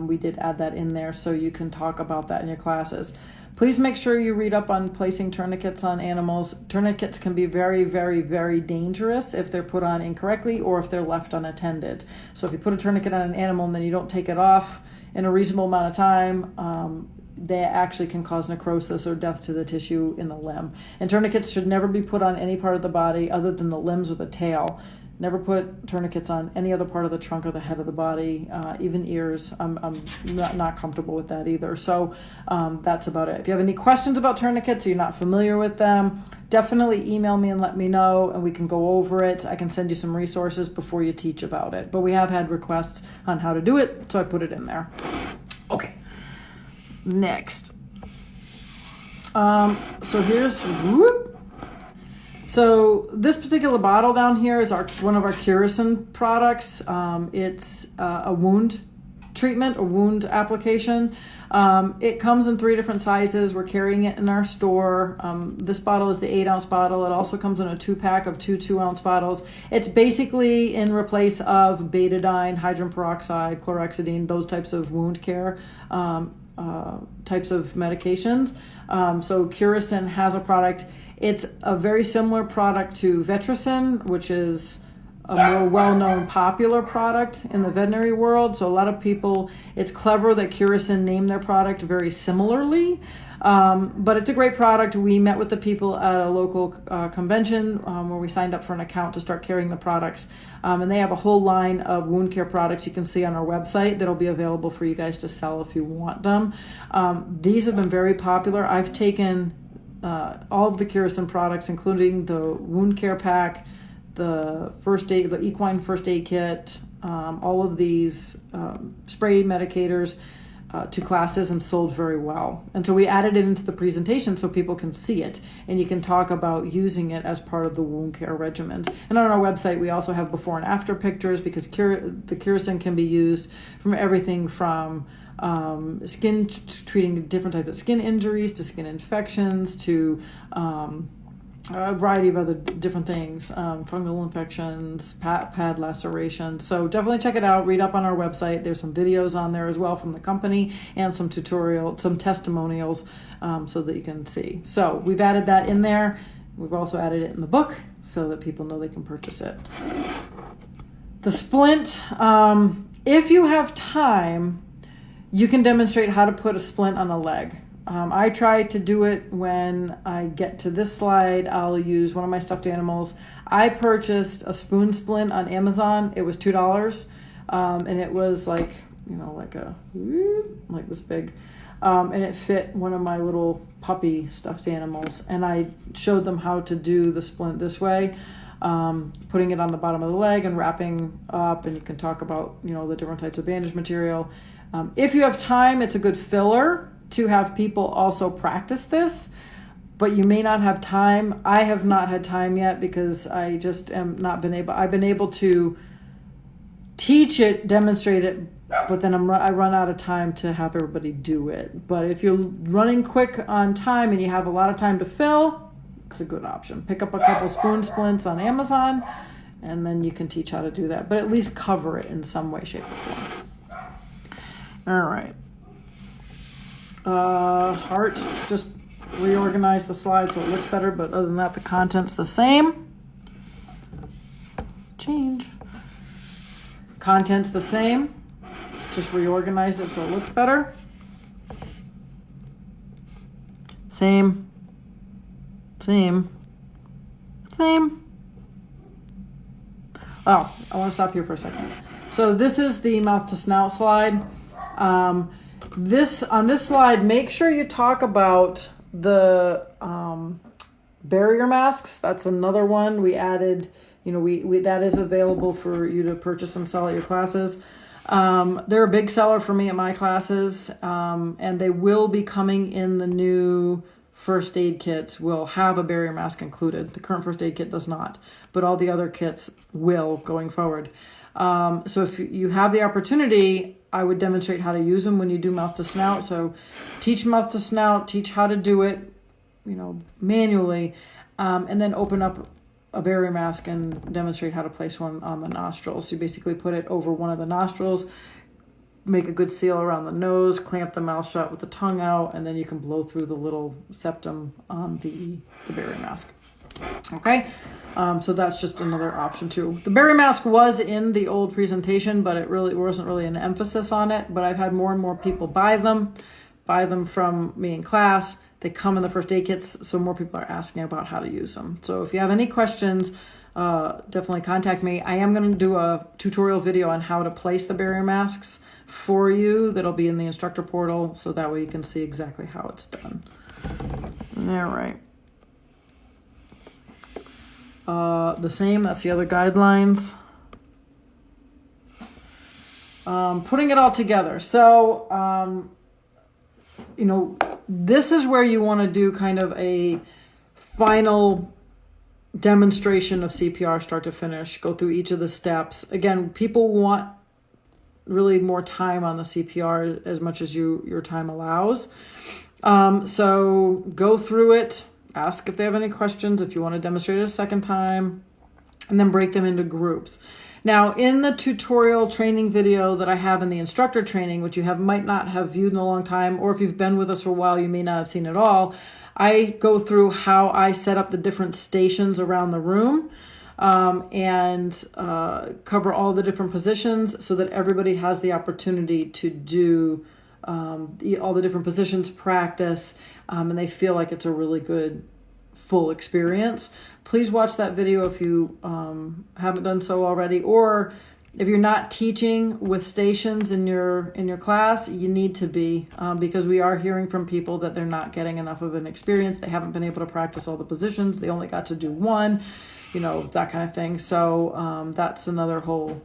we did add that in there so you can talk about that in your classes. Please make sure you read up on placing tourniquets on animals. Tourniquets can be very, very, very dangerous if they're put on incorrectly or if they're left unattended. So if you put a tourniquet on an animal and then you don't take it off in a reasonable amount of time, they actually can cause necrosis or death to the tissue in the limb. And tourniquets should never be put on any part of the body other than the limbs or the tail. Never put tourniquets on any other part of the trunk or the head of the body, even ears. I'm not comfortable with that either. So that's about it. If you have any questions about tourniquets or you're not familiar with them, definitely email me and let me know, and we can go over it. I can send you some resources before you teach about it. But we have had requests on how to do it, so I put it in there. Okay. Next. So here's, so this particular bottle down here is one of our Curison products. It's a wound treatment, a wound application. It comes in 3 different sizes. We're carrying it in our store. This bottle is the 8-ounce bottle. It also comes in a 2-pack of 2 2-ounce bottles. It's basically in replace of betadine, hydrogen peroxide, chlorhexidine, those types of wound care types of medications. So Curison has a product. It's a very similar product to Vetricin, which is a more well-known popular product in the veterinary world. So a lot of people, it's clever that Curison named their product very similarly. But it's a great product. We met with the people at a local convention where we signed up for an account to start carrying the products. And they have a whole line of wound care products you can see on our website that'll be available for you guys to sell if you want them. These have been very popular. I've taken all of the Curison products, including the wound care pack, the equine first aid kit, all of these spray medicators. to classes and sold very well. And so we added it into the presentation so people can see it and you can talk about using it as part of the wound care regimen. And on our website, we also have before and after pictures because the Curacin can be used from everything from treating different types of skin injuries to skin infections to a variety of other different things, fungal infections, pad laceration. So definitely check it out. Read up on our website. There's some videos on there as well from the company and some testimonials so that you can see. So we've added that in there. We've also added it in the book so that people know they can purchase it. The splint, if you have time, you can demonstrate how to put a splint on a leg. I try to do it when I get to this slide. I'll use one of my stuffed animals. I purchased a spoon splint on Amazon. It was $2, and it was like this big, and it fit one of my little puppy stuffed animals. And I showed them how to do the splint this way, putting it on the bottom of the leg and wrapping up. And you can talk about the different types of bandage material. If you have time, it's a good filler to have people also practice this, but you may not have time. I have not had time yet because I just I've been able to teach it, demonstrate it, but then I run out of time to have everybody do it. But if you're running quick on time and you have a lot of time to fill, it's a good option. Pick up a couple spoon splints on Amazon and then you can teach how to do that, but at least cover it in some way, shape, or form. All right. Heart, just reorganize the slide so it looks better, but other than that, the content's the same. Change. Content's the same. Just reorganize it so it looks better. Same. Same. Same. Oh, I want to stop here for a second. So this is the mouth to snout slide. On this slide, make sure you talk about the barrier masks. That's another one we added. We that is available for you to purchase and sell at your classes. They're a big seller for me at my classes, and they will be coming in the new first aid kits. Will have a barrier mask included. The current first aid kit does not, but all the other kits will going forward. So if you have the opportunity, I would demonstrate how to use them when you do mouth to snout. So teach mouth to snout, teach how to do it, manually, and then open up a barrier mask and demonstrate how to place one on the nostrils. So you basically put it over one of the nostrils, make a good seal around the nose, clamp the mouth shut with the tongue out, and then you can blow through the little septum on the barrier mask. Okay, so that's just another option too. The barrier mask was in the old presentation, but it really wasn't really an emphasis on it. But I've had more and more people buy them from me in class. They come in the first aid kits, so more people are asking about how to use them. So if you have any questions, definitely contact me. I am going to do a tutorial video on how to place the barrier masks for you. That'll be in the instructor portal, so that way you can see exactly how it's done. All right. The same, that's the other guidelines. Putting it all together. So, this is where you want to do kind of a final demonstration of CPR start to finish, go through each of the steps. Again, people want really more time on the CPR as much as your time allows. So go through it. Ask if they have any questions, if you want to demonstrate it a second time, and then break them into groups. Now, in the tutorial training video that I have in the instructor training, which you might not have viewed in a long time, or if you've been with us for a while, you may not have seen it all, I go through how I set up the different stations around the room and cover all the different positions so that everybody has the opportunity to do all the different positions, practice, and they feel like it's a really good full experience. Please watch that video if you haven't done so already, or if you're not teaching with stations in your class, you need to be, because we are hearing from people that they're not getting enough of an experience. They haven't been able to practice all the positions. They only got to do one, that kind of thing. So that's another whole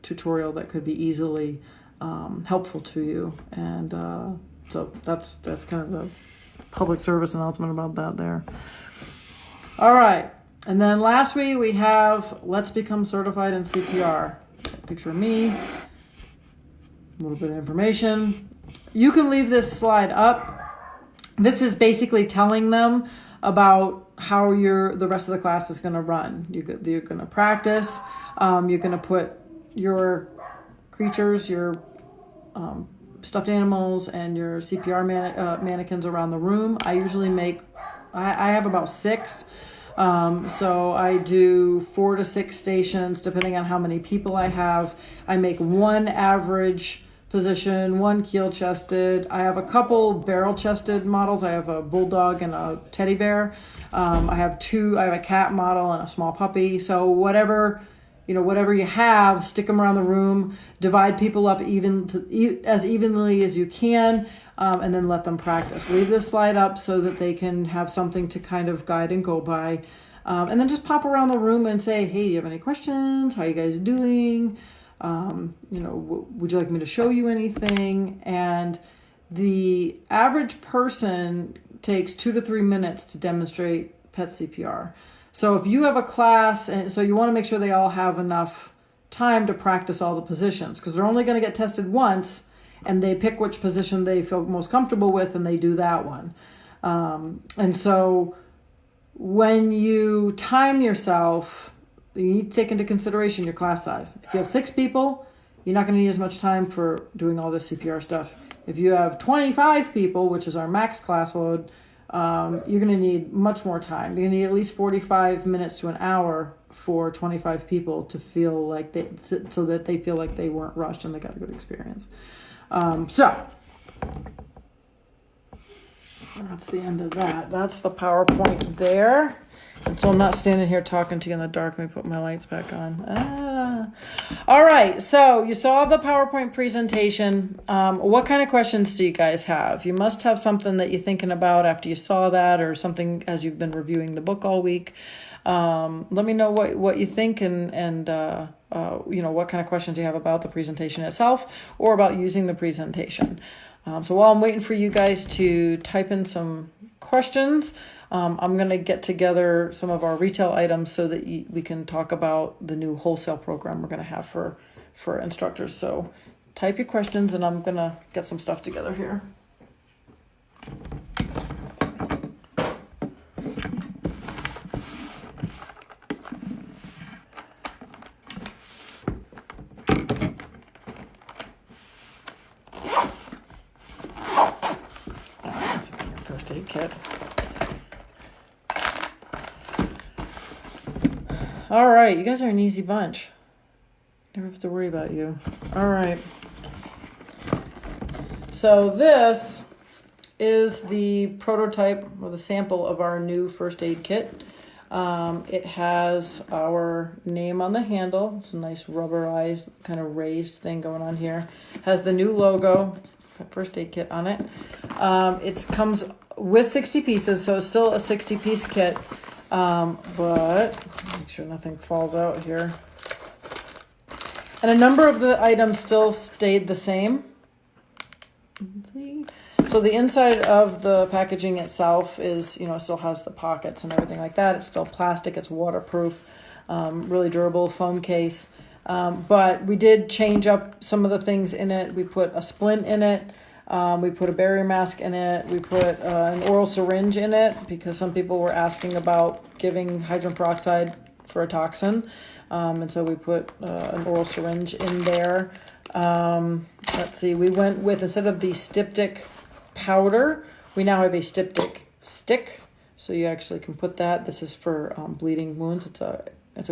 tutorial that could be easily helpful to you. And so that's kind of a public service announcement about that there. All right. And then lastly, we have Let's Become Certified in CPR. Picture of me, a little bit of information. You can leave this slide up. This is basically telling them about how the rest of the class is going to run. You're going to practice. You're going to put your creatures, your stuffed animals, and your CPR mannequins around the room. I usually I have about 6. So I do 4 to 6 stations, depending on how many people I have. I make 1 average position, 1 keel-chested. I have a couple barrel-chested models. I have a bulldog and a teddy bear. I have a cat model and a small puppy. So whatever you have, stick them around the room, divide people up as evenly as you can, and then let them practice. Leave this slide up so that they can have something to kind of guide and go by. And then just pop around the room and say, hey, do you have any questions? How are you guys doing? Would you like me to show you anything? And the average person takes 2 to 3 minutes to demonstrate PetCPR. So if you have a class, and so you want to make sure they all have enough time to practice all the positions, because they're only going to get tested once, and they pick which position they feel most comfortable with, and they do that one. And so when you time yourself, you need to take into consideration your class size. If you have 6 people, you're not going to need as much time for doing all this CPR stuff. If you have 25 people, which is our max class load, you're going to need much more time. You're going to need at least 45 minutes to an hour for 25 people to feel like so that they feel like they weren't rushed and they got a good experience. So that's the end of that. That's the PowerPoint there. And so I'm not standing here talking to you in the dark. Let me put my lights back on. All right. So you saw the PowerPoint presentation. What kind of questions do you guys have? You must have something that you're thinking about after you saw that, or something as you've been reviewing the book all week. Let me know what you think and what kind of questions you have about the presentation itself or about using the presentation. So while I'm waiting for you guys to type in some questions, I'm going to get together some of our retail items so that we can talk about the new wholesale program we're going to have for instructors. So type your questions and I'm going to get some stuff together here. That's a first aid kit. All right, you guys are an easy bunch. Never have to worry about you. All right. So this is the prototype or the sample of our new first aid kit. It has our name on the handle. It's a nice rubberized, kind of raised thing going on here. Has the new logo, first aid kit on it. It comes with 60 pieces, so it's still a 60-piece kit. But make sure nothing falls out here. And a number of the items still stayed the same. So the inside of the packaging itself is, still has the pockets and everything like that. It's still plastic, it's waterproof, really durable foam case. But we did change up some of the things in it. We put a splint in it. We put a barrier mask in it. We put an oral syringe in it because some people were asking about giving hydrogen peroxide for a toxin. And so we put an oral syringe in there. Let's see, we went with, instead of the styptic powder, we now have a styptic stick. So you actually can put that. This is for bleeding wounds. It's a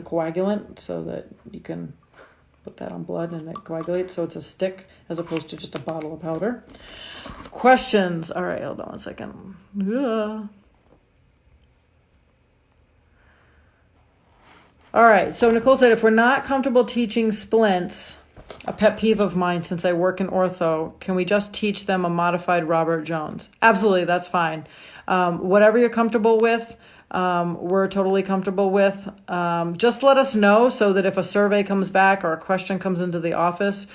coagulant so that you can put that on blood and it coagulates. So it's a stick as opposed to just a bottle of powder. Questions? All right, hold on a second. Yeah. All right, so Nicole said, if we're not comfortable teaching splints, a pet peeve of mine since I work in ortho, can we just teach them a modified Robert Jones? Absolutely, that's fine. Whatever you're comfortable with, we're totally comfortable with. Just let us know so that if a survey comes back or a question comes into the office,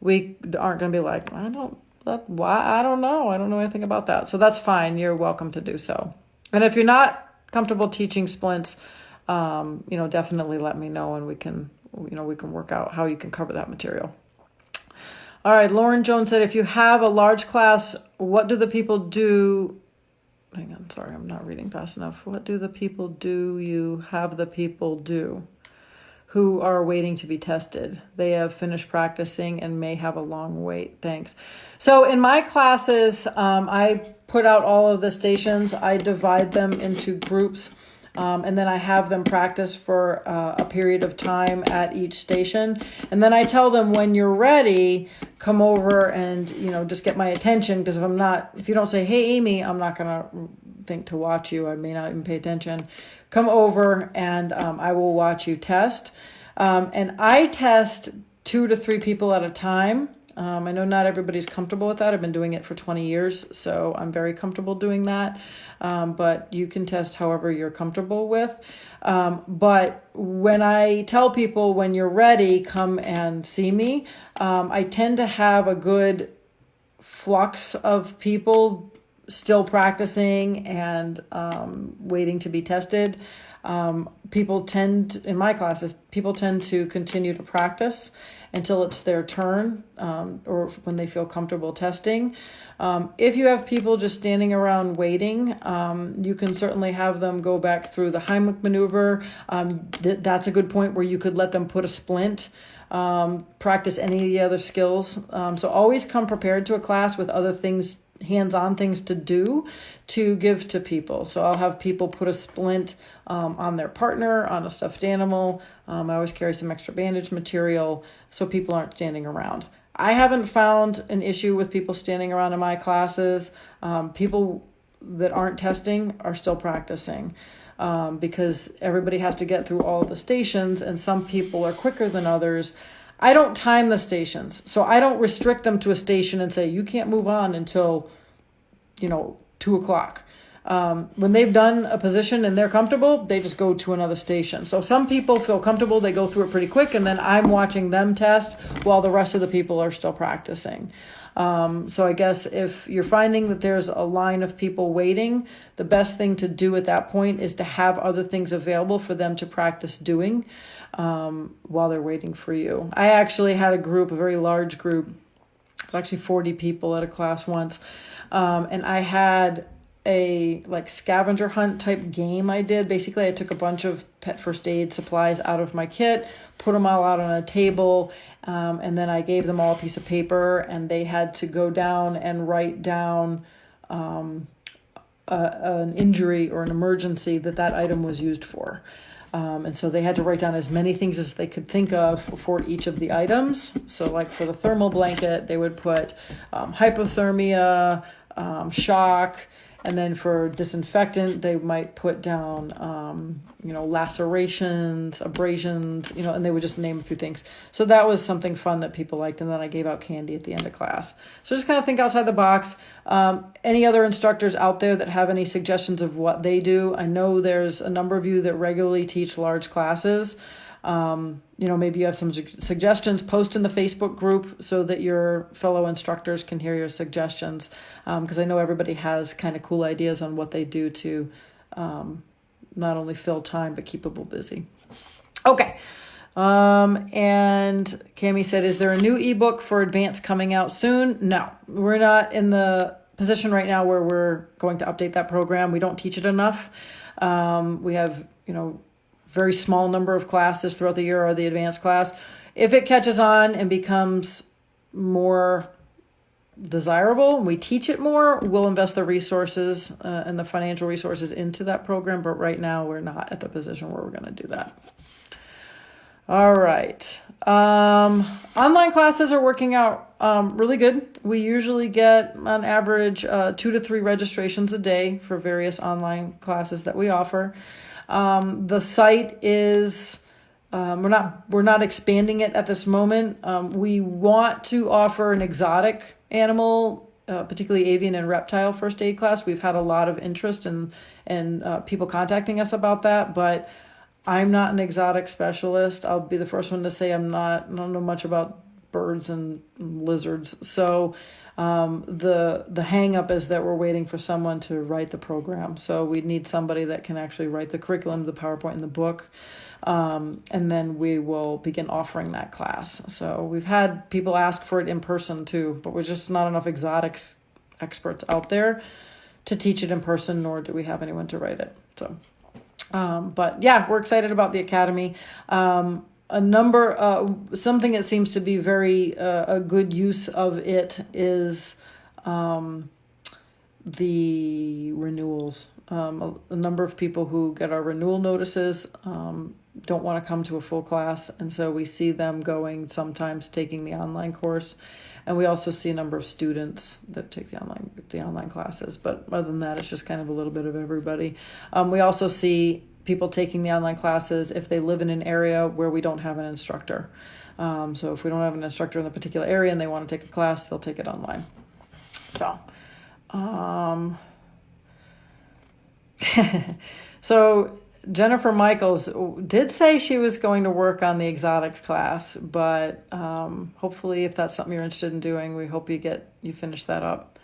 we aren't going to be like, I don't know. I don't know anything about that. So that's fine. You're welcome to do so. And if you're not comfortable teaching splints, definitely let me know, and we can work out how you can cover that material. All right, Lauren Jones said, if you have a large class, what do the people do? Hang on, sorry, I'm not reading fast enough. What do the people do you have the people do who are waiting to be tested? They have finished practicing and may have a long wait. Thanks. So in my classes, I put out all of the stations. I divide them into groups. And then I have them practice for a period of time at each station. And then I tell them, when you're ready, come over and, just get my attention. Because if you don't say, hey, Amy, I'm not going to think to watch you. I may not even pay attention. Come over and I will watch you test. And I test 2 to 3 people at a time. I know not everybody's comfortable with that. I've been doing it for 20 years, so I'm very comfortable doing that. But you can test however you're comfortable with. But when I tell people, when you're ready, come and see me, I tend to have a good flux of people still practicing and waiting to be tested. In my classes, people tend to continue to practice until it's their turn, or when they feel comfortable testing. If you have people just standing around waiting, you can certainly have them go back through the Heimlich maneuver. That's a good point where you could let them put a splint, practice any of the other skills. So always come prepared to a class with other things, hands-on things to do, to give to people. So I'll have people put a splint on their partner, on a stuffed animal. I always carry some extra bandage material so people aren't standing around. I haven't found an issue with people standing around in my classes. People that aren't testing are still practicing because everybody has to get through all the stations, and some people are quicker than others. I don't time the stations, so I don't restrict them to a station and say, you can't move on until, 2 o'clock. When they've done a position and they're comfortable, they just go to another station. So some people feel comfortable, they go through it pretty quick, and then I'm watching them test while the rest of the people are still practicing. So I guess if you're finding that there's a line of people waiting, the best thing to do at that point is to have other things available for them to practice doing while they're waiting for you. I actually had a very large group. It was actually 40 people at a class once. And I had a scavenger hunt type game I did. Basically, I took a bunch of pet first aid supplies out of my kit, put them all out on a table, and then I gave them all a piece of paper, and they had to go down and write down an injury or an emergency that item was used for. And so they had to write down as many things as they could think of for each of the items. So like for the thermal blanket, they would put hypothermia, shock, and then for disinfectant, they might put down, lacerations, abrasions, and they would just name a few things. So that was something fun that people liked. And then I gave out candy at the end of class. So just kind of think outside the box. Any other instructors out there that have any suggestions of what they do? I know there's a number of you that regularly teach large classes. Maybe you have some suggestions. Post in the Facebook group so that your fellow instructors can hear your suggestions. Because I know everybody has kind of cool ideas on what they do to not only fill time, but keep people busy. Okay. And Cami said, is there a new ebook for advanced coming out soon? No, we're not in the position right now where we're going to update that program. We don't teach it enough. We have, very small number of classes throughout the year or the advanced class. If it catches on and becomes more desirable and we teach it more, we'll invest the resources and the financial resources into that program. But right now we're not at the position where we're going to do that. All right. Online classes are working out really good. We usually get on average 2 to 3 registrations a day for various online classes that we offer. The site is, we're not expanding it at this moment. We want to offer an exotic animal, particularly avian and reptile first aid class. We've had a lot of interest and people contacting us about that, but I'm not an exotic specialist. I'll be the first one to say I don't know much about birds and lizards. So the hang up is that we're waiting for someone to write the program. So we need somebody that can actually write the curriculum, the PowerPoint, and the book. And then we will begin offering that class. So we've had people ask for it in person too, but we're just not enough exotics experts out there to teach it in person, nor do we have anyone to write it. So, but yeah, we're excited about the Academy. Something that seems to be very a good use of it is the renewals. A number of people who get our renewal notices don't want to come to a full class, and so we see them going, sometimes taking the online course, and we also see a number of students that take the online classes. But other than that, it's just kind of a little bit of everybody. We also see people taking the online classes if they live in an area where we don't have an instructor. So if we don't have an instructor in the particular area and they want to take a class, they'll take it online. So, so Jennifer Michaels did say she was going to work on the exotics class, but hopefully if that's something you're interested in doing, we hope you finish that up.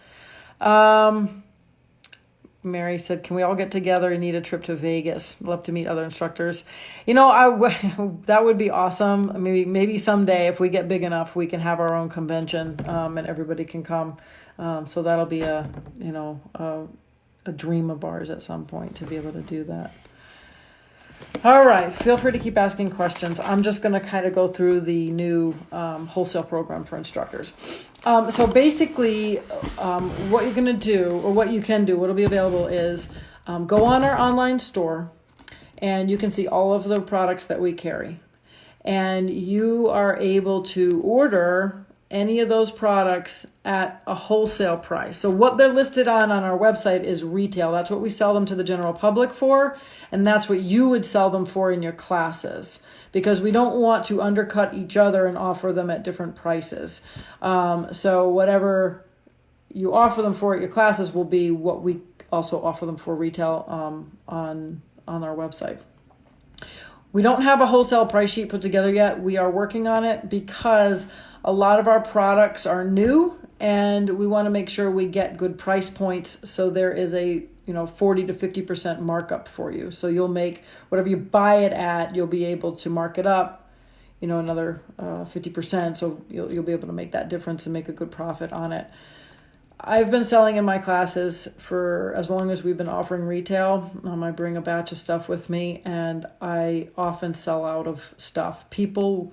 Mary said, can we all get together and need a trip to Vegas? Love to meet other instructors. That would be awesome. Maybe someday if we get big enough, we can have our own convention and everybody can come. So that'll be a dream of ours at some point to be able to do that. All right. Feel free to keep asking questions. I'm just going to kind of go through the new wholesale program for instructors. So basically, what you're going to do, or what you can do, what will be available is go on our online store, and you can see all of the products that we carry. And you are able to order any of those products at a wholesale price. So what they're listed on our website is retail. That's what we sell them to the general public for, and that's what you would sell them for in your classes, because we don't want to undercut each other and offer them at different prices. So whatever you offer them for at your classes will be what we also offer them for retail on our website. We don't have a wholesale price sheet put together yet. We are working on it because a lot of our products are new, and we want to make sure we get good price points. So there is a 40 to 50% markup for you. So you'll make whatever you buy it at, you'll be able to mark it up, another 50%. So you'll be able to make that difference and make a good profit on it. I've been selling in my classes for as long as we've been offering retail. I bring a batch of stuff with me, and I often sell out of stuff. People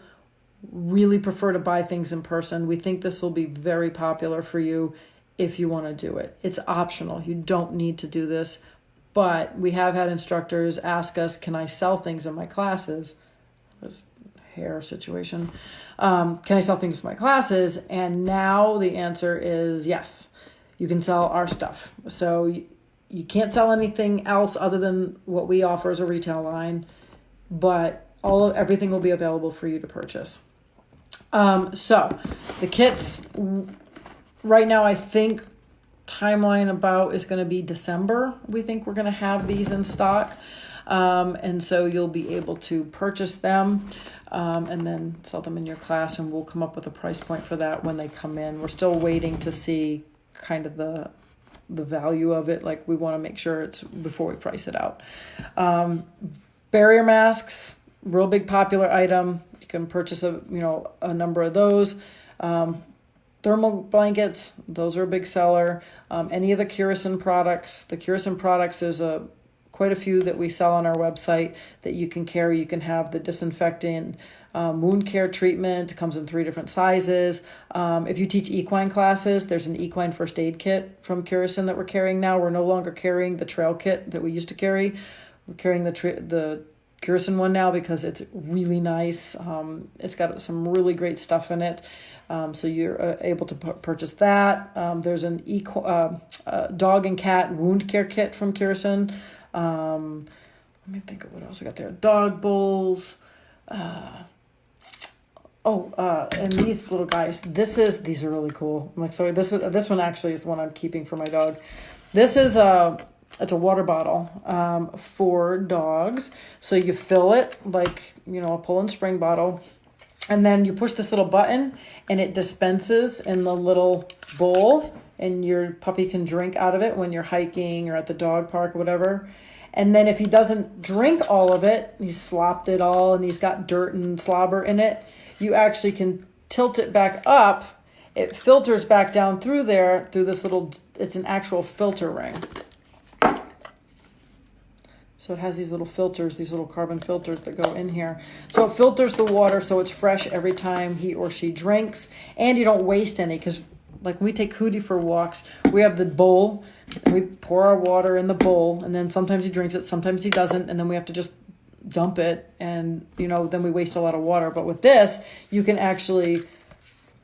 really prefer to buy things in person. We think this will be very popular for you if you want to do it. It's optional. You don't need to do this, but we have had instructors ask us, can I sell things in my classes? This hair situation. Can I sell things in my classes? And now the answer is yes. You can sell our stuff. So you can't sell anything else other than what we offer as a retail line, but everything will be available for you to purchase. So the kits right now, I think timeline about is going to be December. We think we're going to have these in stock. And so you'll be able to purchase them and then sell them in your class, and we'll come up with a price point for that when they come in. We're still waiting to see kind of the value of it. Like, we want to make sure it's before we price it out. Barrier masks, real big popular item. You can purchase a number of those. Thermal blankets, those are a big seller. Any of the Curacin products. The Curacin products, there's quite a few that we sell on our website that you can carry. You can have the disinfectant wound care treatment. It comes in 3 different sizes. If you teach equine classes, there's an equine first aid kit from Curacin that we're carrying now. We're no longer carrying the trail kit that we used to carry. We're carrying the Curacin one now because it's really nice. It's got some really great stuff in it. So you're able to purchase that. There's an dog and cat wound care kit from Curacin. Let me think of what else I got there. Dog bowls. And these little guys. These are really cool. I'm like, sorry, this one actually is the one I'm keeping for my dog. This is it's a water bottle for dogs. So you fill it like, a pull and spring bottle. And then you push this little button and it dispenses in the little bowl, and your puppy can drink out of it when you're hiking or at the dog park or whatever. And then if he doesn't drink all of it, he's slopped it all and he's got dirt and slobber in it, you actually can tilt it back up. It filters back down through there, through this little, it's an actual filter ring. So it has these little filters, these little carbon filters that go in here. So it filters the water so it's fresh every time he or she drinks, and you don't waste any, because like when we take Hootie for walks, we have the bowl, and we pour our water in the bowl, and then sometimes he drinks it, sometimes he doesn't, and then we have to just dump it, and then we waste a lot of water. But with this, you can actually,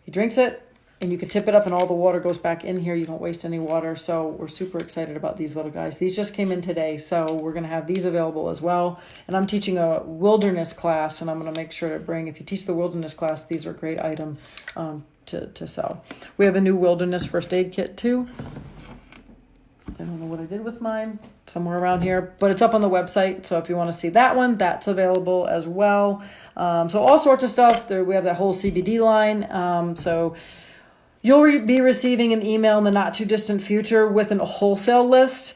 he drinks it, and you can tip it up and all the water goes back in here. You don't waste any water. So we're super excited about these little guys. These just came in today, so we're going to have these available as well. And I'm teaching a wilderness class, and I'm going to make sure to bring, if you teach the wilderness class, these are a great item to sell. We have a new wilderness first aid kit too. I don't know what I did with mine, somewhere around here, but it's up on the website. So if you want to see that one, that's available as well. So all sorts of stuff there. We have that whole CBD line. So you'll be receiving an email in the not too distant future with a wholesale list.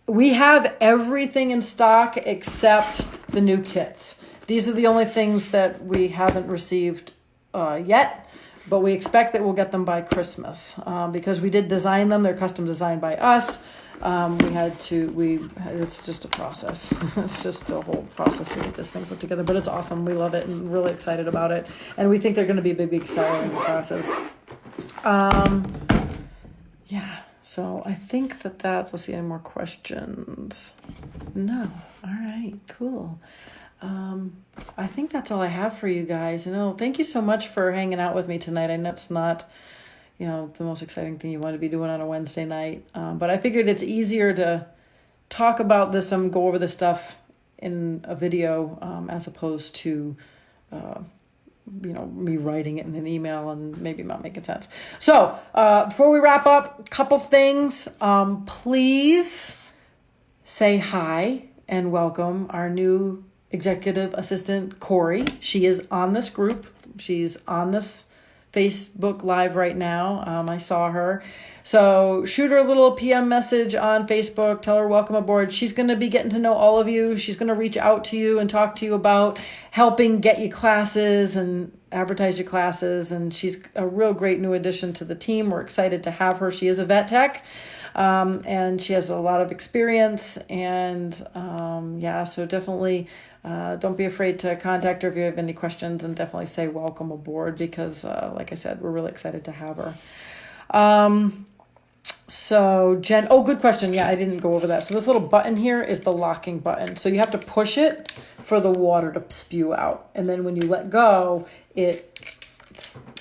We have everything in stock except the new kits. These are the only things that we haven't received yet, but we expect that we'll get them by Christmas because we did design them. They're custom designed by us. It's just a process. It's just a whole process to get this thing put together, but it's awesome. We love it and really excited about it. And we think they're going to be a big seller in the process. Yeah, so I think that's, let's see, any more questions? No. All right, cool. I think that's all I have for you guys. Thank you so much for hanging out with me tonight. I know it's not, the most exciting thing you want to be doing on a Wednesday night. But I figured it's easier to talk about this and go over this stuff in a video, as opposed to, me writing it in an email and maybe not making sense. So, before we wrap up, a couple things. Please say hi and welcome our new executive assistant, Corey. She is on this group. She's on this Facebook Live right now. I saw her. So shoot her a little PM message on Facebook. Tell her welcome aboard. She's going to be getting to know all of you. She's going to reach out to you and talk to you about helping get you classes and advertise your classes. And she's a real great new addition to the team. We're excited to have her. She is a vet tech. And she has a lot of experience. And so definitely don't be afraid to contact her if you have any questions, and definitely say welcome aboard because, like I said, we're really excited to have her. So Jen, good question. Yeah, I didn't go over that. So this little button here is the locking button. So you have to push it for the water to spew out. And then when you let go, it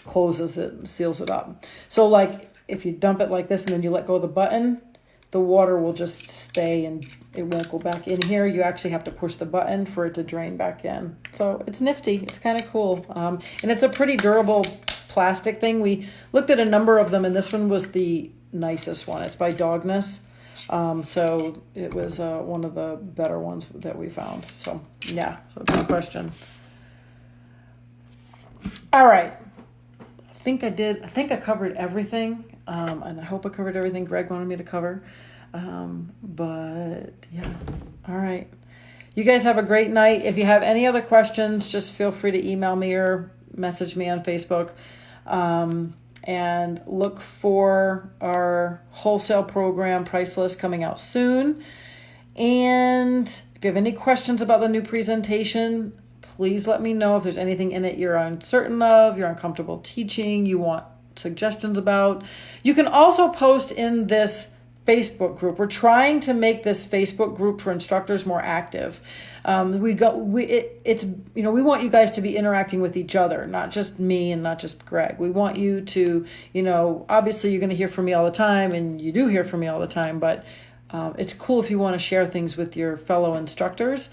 closes it and seals it up. So like if you dump it like this and then you let go of the button, the water will just stay and it won't go back in here. You actually have to push the button for it to drain back in. So it's nifty. It's kind of cool. And it's a pretty durable plastic thing. We looked at a number of them, and this one was the nicest one. It's by Dogness. So it was one of the better ones that we found. So yeah, so good question. All right. I think I covered everything. And I hope I covered everything Greg wanted me to cover. But yeah. All right. You guys have a great night. If you have any other questions, just feel free to email me or message me on Facebook. And look for our wholesale program price list coming out soon. And if you have any questions about the new presentation, please let me know. If there's anything in it you're uncertain of, you're uncomfortable teaching, you want suggestions about. You can also post in this Facebook group. We're trying to make this Facebook group for instructors more active. We want you guys to be interacting with each other, not just me and not just Greg. We want you to, obviously you're going to hear from me all the time, and you do hear from me all the time, but it's cool if you want to share things with your fellow instructors.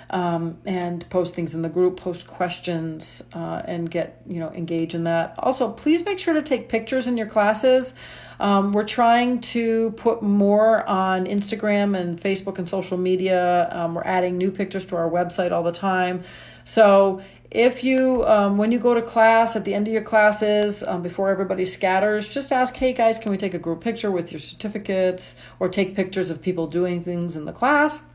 and post things in the group, post questions, and get, engage in that. Also, please make sure to take pictures in your classes. We're trying to put more on Instagram and Facebook and social media. We're adding new pictures to our website all the time. So if you, when you go to class, at the end of your classes, before everybody scatters, just ask, hey guys, can we take a group picture with your certificates, or take pictures of people doing things in the class?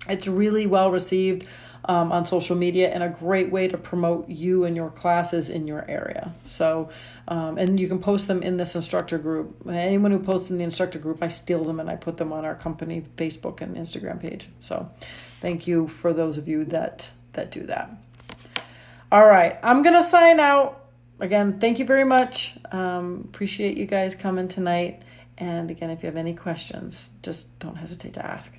It's really well received on social media, and a great way to promote you and your classes in your area. So, and you can post them in this instructor group. Anyone who posts in the instructor group, I steal them and I put them on our company Facebook and Instagram page. So thank you for those of you that do that. All right, I'm going to sign out. Again, thank you very much. Appreciate you guys coming tonight. And again, if you have any questions, just don't hesitate to ask.